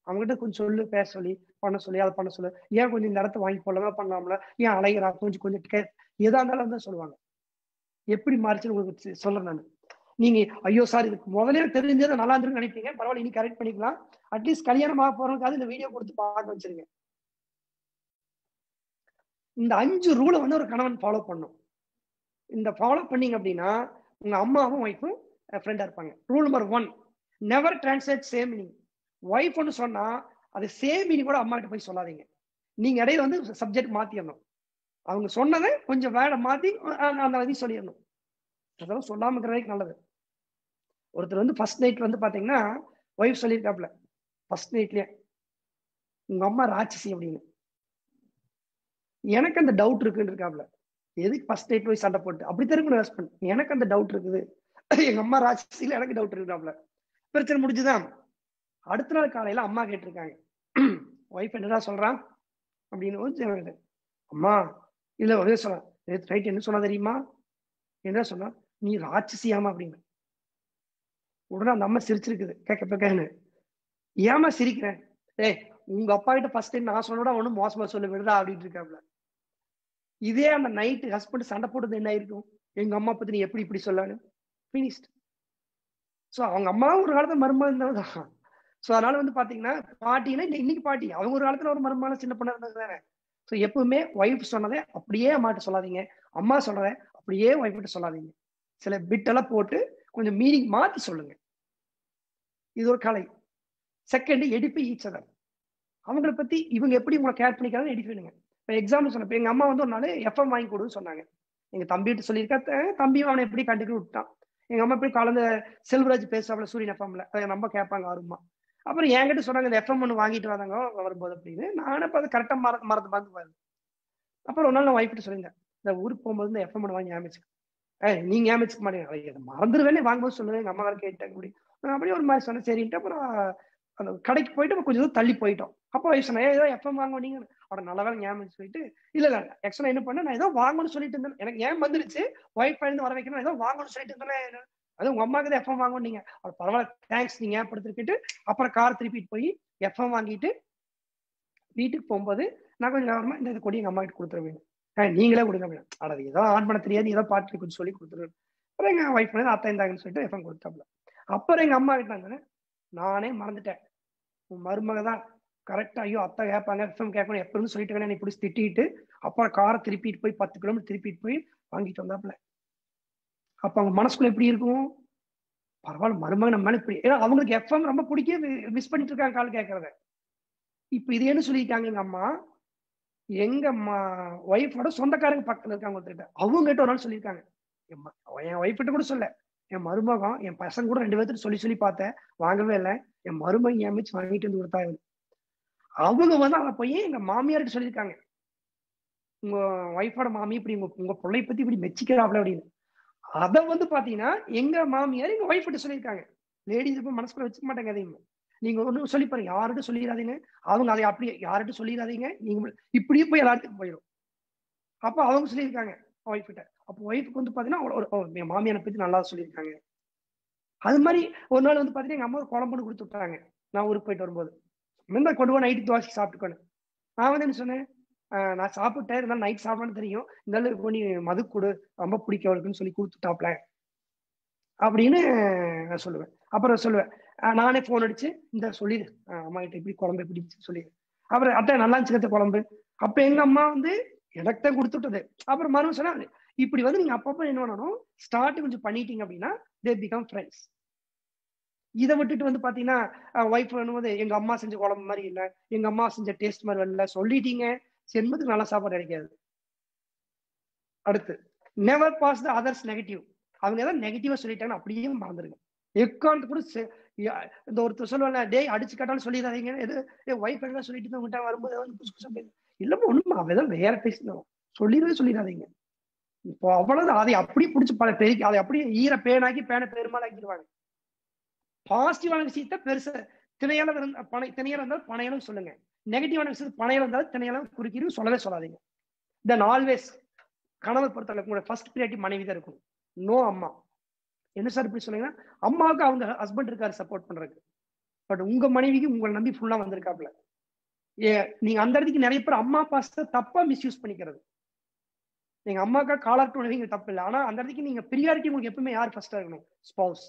அவங்ககிட்ட கொஞ்சம் சொல்லு, பேச சொல்லி, பண்ண சொல்லி, அதை பண்ண சொல்லு, ஏன் கொஞ்சம் இந்த இடத்த வாங்கி போடலாம் பண்ணலாம்ல, ஏன் அலைகிறா, கொஞ்சம் கொஞ்சம் எதா இருந்தாலும் தான் சொல்லுவாங்க. எப்படி மாறிச்சுன்னு உங்களுக்கு சொல்றேன் நான். நீங்க ஐயோ சார் இதுக்கு முதலே தெரிஞ்சது நல்லா இருந்துன்னு நினைப்பீங்க. பரவாயில்ல, இனி கரெக்ட் பண்ணிக்கலாம். அட்லீஸ்ட் கல்யாணம் ஆக போறதுக்காக இந்த வீடியோ கொடுத்து பார்க்க வச்சிருங்க. இந்த 5 ரூலை வந்து ஒரு கணவன் ஃபாலோ பண்ணும். இந்த ஃபாலோ பண்ணீங்க அப்படின்னா உங்க அம்மாவும் ஒய்ஃபும் ஃப்ரெண்டா இருப்பாங்க. Rule number 1, never translate same meaning. Wife ஒன்று சொன்னா அது சேம் மீனிங் கூட அம்மா கிட்ட போய் சொல்லாதீங்க. நீங்க இடையில வந்து சப்ஜெக்ட் மாத்திடணும். அவங்க சொன்னதை கொஞ்சம் வேட மாத்தி அந்த விதி சொல்லிடணும். அதெல்லாம் சொல்லாம இருக்கிறது நல்லது. ஒருத்தர் வந்து ஃபர்ஸ்ட் நைட் வந்து பாத்தீங்கன்னா ஒய்ஃப் சொல்லியிருக்காப்ல, ஃபர்ஸ்ட் நைட்லயே உங்க அம்மா ராட்சசி அப்படின்னு. எனக்கு அந்த டவுட் இருக்குன்னு இருக்காப்ல. எதுக்கு ஃபர்ஸ்ட் நைட் போய் சண்டை போட்டு அப்படி தெரியும் ஹஸ்பண்ட். எனக்கு அந்த டவுட் இருக்குது, எங்க அம்மா ராட்சசியில எனக்கு டவுட் இருக்குறாப்ல. பிரச்சனை முடிஞ்சுதான். அடுத்த நாள் காலையில அம்மா கேட்டிருக்காங்க, ஒய்ஃப் என்னடா சொல்றான் அப்படின்னு. அம்மா இல்ல ஒரே சொல்ல, ரைட் என்ன சொன்னா தெரியுமா, என்ன சொன்னா, நீ ராட்சசியாமா அப்படின்னு. உடனே அந்த அம்மா சிரிச்சிருக்குது கேட்கன்னு. ஏமா சிரிக்கிறேன், ஏய் உங்க அப்பா கிட்ட ஃபர்ஸ்ட் டைம் நான் சொன்னோட ஒன்னும் மோசமா சொல்ல விடுறா அப்படின்னு இருக்காப்ல. இதே அந்த நைட்டு ஹஸ்பண்ட் சண்டை போட்டது என்ன ஆயிருக்கும், எங்க அம்மா பத்தி நீ எப்படி இப்படி சொல்லான்னு பினிஷ்ட். ஸோ அவங்க அம்மாவும் ஒரு காலத்துல மருமகன் தான். ஸோ அதனால வந்து பாத்தீங்கன்னா பாட்டினா இன்னைக்கு பாட்டி, அவங்க ஒரு காலத்துல ஒரு மருமகன் சின்ன பொண்ணா இருந்தது தானே. ஸோ எப்பவுமே ஒய்ஃப் சொன்னதை அப்படியே அம்மாட்ட சொல்லாதீங்க, அம்மா சொன்னதை அப்படியே ஒய்ஃப் கிட்ட சொல்லாதீங்க. சில பிட் எல்லாம் போட்டு கொஞ்சம் மீனிங் மாத்தி சொல்லுங்க. இது ஒரு கலை. செகண்ட், எடுப்பு ஈச் அதர். அவங்களை பத்தி இவங்க எப்படி உங்களை கேர் பண்ணிக்கிறாங்க எடுக்கணுங்க. இப்போ எக்ஸாம்பிள் சொன்னப்ப எங்க அம்மா வந்து ஒரு நாள் எஃப்எம் வாங்கி கொடுன்னு சொன்னாங்க. எங்க தம்பிகிட்ட சொல்லியிருக்கா, தம்பியும் அவனை எப்படி கண்டுக்கு விட்டான். எங்க அம்மா போய் கலந்த செல்வராஜ் பேசுவாப்ல சூரியன் எஃப்எம்ல, அதை நம்ம கேட்பாங்க ஆர்வமா. அப்புறம் என்கிட்ட சொன்னாங்க இந்த எஃப்எம் ஒன்று வாங்கிட்டு வந்தாங்க வரும்போது அப்படின்னு. நானும் இப்போ அதை கரெக்டாக மறந்து பாருங்க. அப்புறம் ஒரு நாள் நான் ஒய்ஃப் கிட்ட சொல்லியிருந்தேன், இந்த ஊருக்கு போகும்போது இந்த எஃப்எம் ஒன்று வாங்கி ஞாபகம், நீங்க ஞாபகம் மாட்டேங்க, மறந்துடுவேன்னு வாங்கும்போது சொல்லுவேன். எங்க அம்மா வேற கேட்டாங்க அப்படி. அப்படியே ஒரு மாதிரி சொன்னேன் சரின்ட்டு. அப்புறம் அந்த கடைக்கு போயிட்டு கொஞ்சம் தூரம் தள்ளி போயிட்டோம். அப்போ வயசு சொன்னேன், ஏதோ எஃப்எம் வாங்க நீங்க அவட நல்ல வேலை ஞாபகம் சொல்லிட்டு, இல்ல ஆக்சுவலா என்ன பண்ண, நான் ஏதோ வாங்கணும்னு சொல்லிட்டு இருந்தேன். எனக்கு ஏன் வந்துருச்சு ஒய்ஃப் இருந்து வர வைக்கணும், ஏதோ வாங்கணும்னு சொல்லிட்டு இருந்தேன். அது உங்க அம்மாக்கு எஃப்எம் வாங்கணும் நீங்க, அவர் பரவாயில்ல தேங்க்ஸ் நீங்க ஏற்படுத்திட்டு. அப்புறம் கார் திருப்பிட்டு போய் எஃப்எம் வாங்கிட்டு வீட்டுக்கு போகும்போது நான் கொஞ்சம் கவனமா இந்த கொடி எங்க அம்மா கிட்ட கொடுத்துருவேன். நீங்களே கொடுங்க. அது ஏதோ ஆன் பண்ண தெரியாது, ஏதோ பாட்டு கொஞ்சம் சொல்லி கொடுத்துருவேன். அப்புறம் எங்க ஒய்ஃப் வந்து அத்தை இருந்தாங்கன்னு சொல்லிட்டு எஃப்எம் கொடுத்தாப்ல. அப்புறம் எங்க அம்மா கிட்ட நானே மறந்துட்டேன், உன் மருமக தான் கரெக்டா, ஐயோ அத்தை கேட்பாங்க எஃப்எம் கேட்கணும் எப்ப இருந்து சொல்லிட்டு நீ இப்படி திட்டிட்டு. அப்புறம் காரை திருப்பிட்டு போய் 10 கிலோமீட்டர் திருப்பிட்டு போய் வாங்கிட்டு வந்தாப்புல. அப்ப அவங்க மனசுக்குள்ள எப்படி இருக்கும், பரவாயில்ல மருமகன் நம்ம மேல இப்படி. ஏன்னா அவங்களுக்கு எஃப்எம் ரொம்ப பிடிக்க மிஸ் பண்ணிட்டு இருக்காங்க கால் கேட்கறத. இப்ப இது என்ன சொல்லிட்டாங்க எங்க அம்மா, எங்க ஒய்ஃபோட சொந்தக்காரங்க பக்கத்துல இருக்காங்க ஒருத்தர், அவங்க கிட்ட ஒரு நாள் சொல்லியிருக்காங்க. என் ஒய்ஃப் கிட்ட கூட சொல்ல, என் மருமகம் என் பசங்க கூட 2 பேர்த்து சொல்லி பார்த்தேன், வாங்கவே இல்லை. என் மருமகன் ஏமிச்சு வாங்கிட்டு வந்து கொடுத்தாங்க. அவங்க வந்து அதை போய் எங்க மாமியார்கிட்ட சொல்லியிருக்காங்க, உங்க ஒய்ஃபோட மாமி இப்படி உங்க பிள்ளைய பத்தி இப்படி மெச்சிக்கிறாப்ல அப்படின்னு. அதை வந்து பாத்தீங்கன்னா எங்க மாமியார் எங்க ஒய்ஃப் கிட்ட சொல்லியிருக்காங்க. லேடிஸ் இப்ப மனசுக்குள்ள வச்சுக்க மாட்டாங்க அதையும். நீங்க ஒண்ணு சொல்லி பாருங்க, யார்கிட்ட சொல்லிடாதீங்க. அவங்க அதை அப்படியே யார்கிட்ட சொல்லிடாதீங்க, நீங்க இப்படியே போய் எல்லாத்துக்கும் போயிடும். அப்ப அவங்க சொல்லியிருக்காங்க ஒய்ஃப் கிட்ட. அப்போ ஒய்ஃபுக்கு வந்து பாத்தீங்கன்னா என் மாமியாரை பத்தி நல்லா சொல்லியிருக்காங்க. அது மாதிரி ஒரு நாள் வந்து பாத்தீங்கன்னா எங்க அம்மா ஒரு குழம்புன்னு கொடுத்து விட்டாங்க. நான் ஊருக்கு போயிட்டு வரும்போது, இந்த கொண்டு போய் நைட்டு தோசை சாப்பிட்டுக்கணும். நான் வந்து என்ன சொன்னேன், நான் சாப்பிட்டேன், இருந்தாலும் நைட் சாப்பிடணும்னு தெரியும், இருந்தாலும் நீ மது கொடு, ரொம்ப பிடிக்கும் அவளுக்குன்னு சொல்லி கொடுத்துட்டாப்ல அப்படின்னு நான் சொல்லுவேன். அப்புறம் சொல்லுவேன், நானே போன் அடிச்சு இந்த சொல்லிடு அம்மா கிட்ட இப்படி குழம்பு எப்படி சொல்லிடு. அப்புறம் அத்தை நல்லா இருந்துச்சு குழம்பு. அப்ப எங்க அம்மா வந்து எனக்கு தான் கொடுத்து விட்டது. அப்புறம் மறுபடியும் சொன்னா, இப்படி வந்து நீங்க அப்பப்ப என்ன பண்ணணும், ஸ்டார்ட் கொஞ்சம் பண்ணிட்டீங்க அப்படின்னா they become friends. இதை விட்டுட்டு வந்து பாத்தீங்கன்னா ஒய்ஃப் பண்ணும்போது எங்க அம்மா செஞ்ச குழம்பு மாதிரி இல்லை, எங்க அம்மா செஞ்ச டேஸ்ட் மாதிரி வரல சொல்லிட்டீங்க, என்பதுக்கு நல்லா சாப்பாடு கிடைக்காது. அடுத்து, never pass the others negative. அவங்க ஏதாவது நெகட்டிவா சொல்லிட்டாங்கன்னா அப்படியே மறந்துருங்க. எக்காந்து கூட இந்த ஒருத்தர் சொல்லுவாங்க, டே அடிச்சு கேட்டாலும் சொல்லிடாதீங்க, எது ஒய்ஃப் எல்லாம் சொல்லிட்டு உங்ககிட்ட வரும்போது வந்து இல்லமா ஒண்ணுமா அவதான் வேற பேசணும் சொல்லிடாதீங்க. இப்போ அவ்வளவு அதை அப்படியே பிடிச்சி பல பெருக்கி அதை அப்படியே ஈர பேனாக்கி பேனை பெருமாள் ஆக்கிடுவாங்க. பாசிட்டிவான விஷயத்த பெருசா திணையால இருந்தால் பனையலும் சொல்லுங்க. நெகட்டிவான விஷயத்த பனையில இருந்தாலும் திணையாலும் குறிக்கிறீங்க சொல்லவே சொல்லாதீங்க. தென் ஆல்வேஸ் கணவர் பொறுத்தளவுக்கு உங்களோட ஃபர்ஸ்ட் ப்ரியாரிட்டி மனைவி தான் இருக்கும். நோ அம்மா. என்ன சார் இப்படி சொன்னீங்கன்னா, அம்மாவுக்கு அவங்க ஹஸ்பண்ட் இருக்காரு சப்போர்ட் பண்றதுக்கு. பட் உங்க மனைவிக்கு உங்களை நம்பி ஃபுல்லா வந்திருக்காப்ல. நீங்க அந்த இடத்துக்கு நிறைய பேர் அம்மா பாசத்தை தப்பா மிஸ்யூஸ் பண்ணிக்கிறது. நீங்க அம்மாக்கா காலர் பண்ணுவீங்க தப்பு இல்லை. ஆனா அந்த இடத்துக்கு நீங்க ப்ரியாரிட்டி உங்களுக்கு எப்பவுமே யார் ஃபர்ஸ்டா இருக்கணும்? ஸ்பௌஸ்,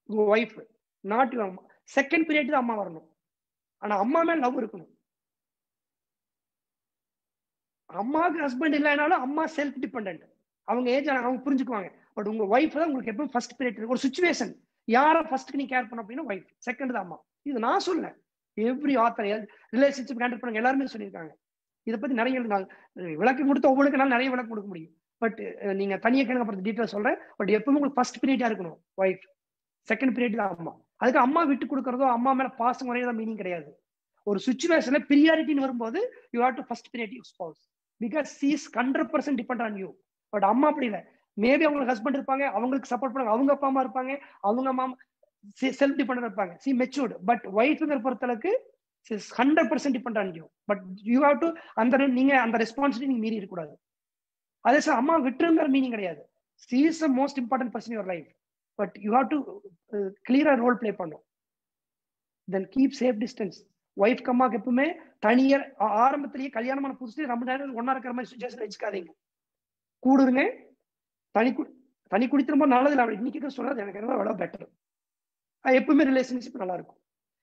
உங்க ஒய்ஃப். நாட் யுவர் அம்மா. செகண்ட் ப்ரியாரிட்டி தான் அம்மா வரணும். ஆனா அம்மா மேல லவ் இருக்கணும். அம்மாவுக்கு ஹஸ்பண்ட் இல்லைனாலும் அம்மா செல்ஃப் டிபெண்டன்ட். அவங்க ஏஜ் அவங்க புரிஞ்சுக்குவாங்க. பட் உங்க ஒய்ஃப் தான் உங்களுக்கு எப்பவும் ஃபர்ஸ்ட் ப்ரியாரிட்டி. ஒரு சுச்சுவேஷன் யாரை ஃபர்ஸ்ட் நீ கேர் பண்ண அப்படின்னா ஒய்ஃப், செகண்ட் தான் அம்மா. இது நான் சொல்ல, எவ்ரி ஆத்தர் ரிலேஷன்ஷிப் ஹேண்டில் பண்ண எல்லாருமே சொல்லியிருக்காங்க. இதை பத்தி நிறைய விளக்கம் கொடுத்து ஒவ்வொருக்கு நிறைய விளக்கம் கொடுக்க முடியும். பட் நீங்க தனியாக கேளுங்க, அப்புறம் டீட்டெயில் சொல்றேன். பட் எப்பவுமே உங்களுக்கு ஃபர்ஸ்ட் பீரியடா இருக்கணும் ஒய்ஃப், செகண்ட் பீரியட் தான் அம்மா. அதுக்கு அம்மா விட்டு கொடுக்கறதோ அம்மா மேல பாசம் வரையதோ மீனிங் கிடையாது. ஒரு சுச்சுவேஷன்ல பிரியாரிட்டின்னு வரும்போது you have to first priority spouse, because she is 100% depend on you. But அம்மா அப்படி இல்லை. மேபி அவங்களுக்கு ஹஸ்பண்ட் இருப்பாங்க, அவங்களுக்கு சப்போர்ட் பண்ணுவாங்க, அவங்க அப்பா அம்மா இருப்பாங்க, அவங்க அம்மா செல்ஃப் டிபெண்ட் இருப்பாங்க. She matured. பட் ஒய்ஃப்ங்கிற பொறுத்தளவுக்கு 100% depend on you. But you have to நீங்க அந்த ரெஸ்பான்சிபிலிட்டி நீங்க மீறி இருக்கக்கூடாது. அதே சார் அம்மா விட்டுருங்கிற மீனிங் கிடையாது. She is the most important person your life. But you have to கிளியரா ரோல் பிளே பண்ணும். Then keep safe distance. ஒய்ஃப்க்கு அம்மாவுக்கு எப்பவுமே தனியார் ஆரம்பத்திலேயே கல்யாணமான புதுசுலேயே ரொம்ப நேரம் ஒன்னா இருக்கிற மாதிரி சுச்சுவேஷன் வச்சுக்காதீங்க. கூடுங்க. தனி குடித்திரும்ப நல்லது இல்லை. இன்னைக்கு சொல்றது எனக்கு என்ன எவ்வளவு பெட்டர். எப்பவுமே ரிலேஷன்ஷிப் நல்லா இருக்கும்.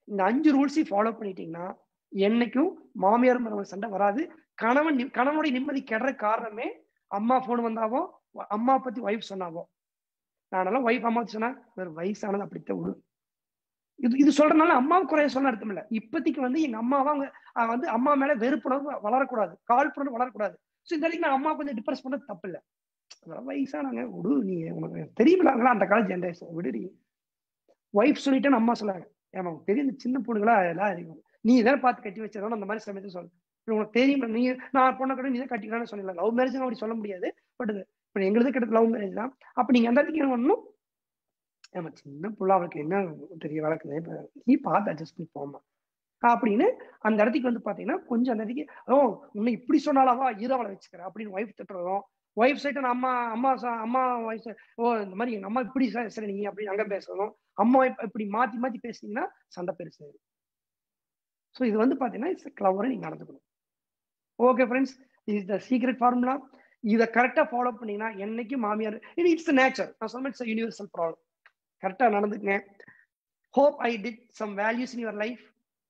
இந்த 5 ரூல்ஸையும் ஃபாலோ பண்ணிட்டீங்கன்னா என்னைக்கும் மாமியார் மருமகள் சண்டை வராது. கணவனுடைய நிம்மதி கெடுற காரணமே அம்மா போன் வந்தாவோ, அம்மா பத்தி ஒய்ஃப் சொன்னாவோ. நானெல்லாம் ஒய்ஃப் அம்மா சொன்னா ஒரு வயசானது அப்படித்தான் விடு. இது சொல்றதுனால அம்மாவுக்கு குறைய சொல்ல அர்த்தம் இல்லை. இப்போதைக்கு எங்க அம்மாவா அவங்க அம்மா மேல வெறுப்புணர்வு வளரக்கூடாது, காழ்ப்புணர்வு வளரக்கூடாது. ஸோ இந்த வரைக்கும் நான் அம்மா கொஞ்சம் டிப்ரெஸ் பண்ணது தப்பு இல்லை. வயசானாங்க விடு, நீ உனக்கு தெரியுமில்ல அந்த கால ஜென்ரேஷன் விடுடி. ஒய்ஃப் சொல்லிட்டேன்னு அம்மா சொல்லாங்க. ஏமா பெரிய சின்ன பொண்ணுங்களா எல்லாம் அறிவும், நீ இதை பார்த்து கட்டி வச்சிடணும் அந்த மாதிரி சமயத்தை சொல்ல. உனக்கு தெரியும், நீ நான் பொண்ணை கூட நீ தான் கட்டிக்கலாம்னு சொல்லலாம். லவ் மேரேஜ் அப்படி சொல்ல முடியாது. பட் இப்போ எங்களுக்கு கிட்ட லவ் மேரேஜ் தான். அப்ப நீங்க அந்த இடத்துக்கு என்ன பண்ணணும்? ஏமா சின்ன பிள்ளை, அவளுக்கு என்ன தெரிய வளர்க்குது, நீ பார்த்து அட்ஜஸ்ட் பண்ணி போமா அப்படின்னு அந்த இடத்துக்கு பாத்தீங்கன்னா கொஞ்சம் அந்த இடத்துக்கு உன்னை இப்படி சொன்னாலாவா ஈரவளை வச்சுக்கிற அப்படின்னு ஒய்ஃப் திட்டுறதும், ஒய்ஃப் சைட்டு அம்மா அம்மா அம்மா வயசு இந்த மாதிரி எங்க அம்மா இப்படி சரி நீ அப்படி அங்க பேசணும், அம்மா இப்படி மாத்தி மாத்தி பேசுனீங்கன்னா சண்டை பெருசு. ஸோ இது பாத்தீங்கன்னா இட்ஸ் கிளவரா நீங்க நடந்துக்கணும். Okay friends, is the secret formula. இதை கரெக்டா ஃபாலோ பண்ணீங்கன்னா என்னைக்கும் மாமியார் இட்ஸ் நேச்சர். நான் சொன்ன இட்ஸ் யூனிவர்சல் ப்ராப்ளம். கரெக்டா நடந்துக்குங்க. Hope I did some values in your life.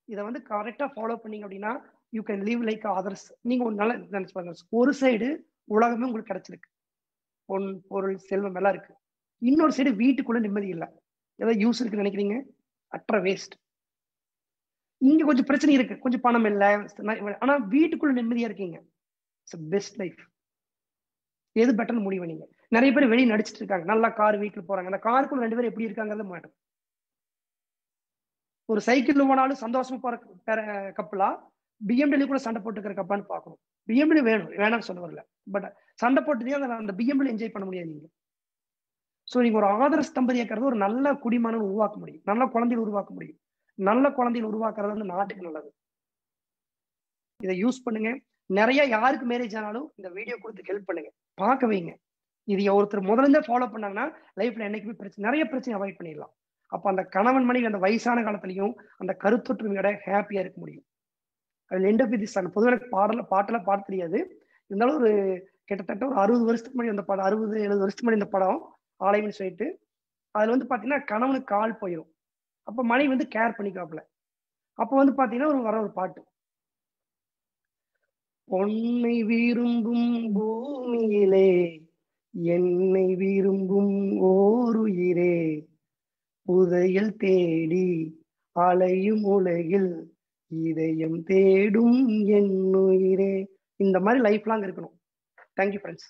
இதை கரெக்டா ஃபாலோ பண்ணீங்க அப்படின்னா you can live like others. நீங்க ஒரு நல்ல நினைச்சு பாருங்க. ஒரு சைடு உலகமே உங்களுக்கு கிடைச்சிருக்கு, பொன் பொருள் செல்வம் எல்லாம் இருக்கு. இன்னொரு சைடு வீட்டுக்குள்ள நிம்மதி இல்லை, ஏதாவது யூஸ் இருக்குன்னு நினைக்கிறீங்க, அற்ற வேஸ்ட். இங்க கொஞ்சம் பிரச்சனை இருக்கு, கொஞ்சம் பணம் இல்லை, ஆனா வீட்டுக்குள்ள நிம்மதியா இருக்கீங்க. Best life. எது பெட்டர்னு முடிவு நீங்க. நிறைய பேர் வெளியே நடிச்சிட்டு இருக்காங்க, நல்லா கார் வீட்டுல போறாங்க, அந்த காருக்குள்ள 2 பேரும் எப்படி இருக்காங்கிறது மாட்டோம். ஒரு சைக்கிள் போனாலும் சந்தோஷமா போற கப்பலா, பிஎம்டபிள்யூ கூட சண்டை போட்டுக்கிற கப்பான்னு பார்க்கணும். பிஎம்டபிள்யூ வேணாம்னு சொல்ல வரல, பட் சண்டை போட்டுதே அந்த பிஎம்டபிள்யூ என்ஜாய் பண்ண முடியாது நீங்க. ஸோ நீங்க ஒரு ஆதர்ஸ் தம்பதியாக்கிறது ஒரு நல்ல குடிமகன் உருவாக்க முடியும், நல்ல குழந்தைகள் உருவாக்க முடியும். நல்ல குழந்தைகள் உருவாக்குறது நாட்டுக்கு நல்லது. இதை யூஸ் பண்ணுங்க. நிறைய யாருக்கு மேரேஜ் ஆனாலும் இந்த வீடியோ கொடுத்து ஹெல்ப் பண்ணுங்க, பார்க்க வைங்க. இது ஒருத்தர் முதல்ல ஃபாலோ பண்ணாங்கன்னா லைஃப்ல என்னைக்குமே நிறைய பிரச்சனை அவாய்ட் பண்ணிடலாம். அப்ப அந்த கணவன் மனைவி அந்த வயசான காலத்திலையும் அந்த கருத்தொற்றுமையோட ஹாப்பியா இருக்க முடியும். அதுல எண்ட் ஆஃப் திஸ் சாங் பொதுவாக பாட்டெல்லாம் பாட தெரியாது. இருந்தாலும் ஒரு கிட்டத்தட்ட ஒரு 60 வருஷத்துக்கு முன்னாடி அந்த படம், 60-70 வருஷத்துக்கு முன்னாடி இந்த படம் ஆலயம்னு சொல்லிட்டு. அதுல பாத்தீங்கன்னா கணவனுக்கு கால் போயிடும், அப்ப மனைவி கேர் பண்ணிக்காப்புல. அப்ப பாத்தீங்கன்னா ஒரு பாட்டு, பொன்னை விரும்பும் பூமியிலே என்னை விரும்பும் ஓருயிரே, புதையல் தேடி அலையும் உலகில் இதயம் தேடும் என் உயிரே. இந்த மாதிரி லைஃப் லாங் இருக்கணும். Thank you friends.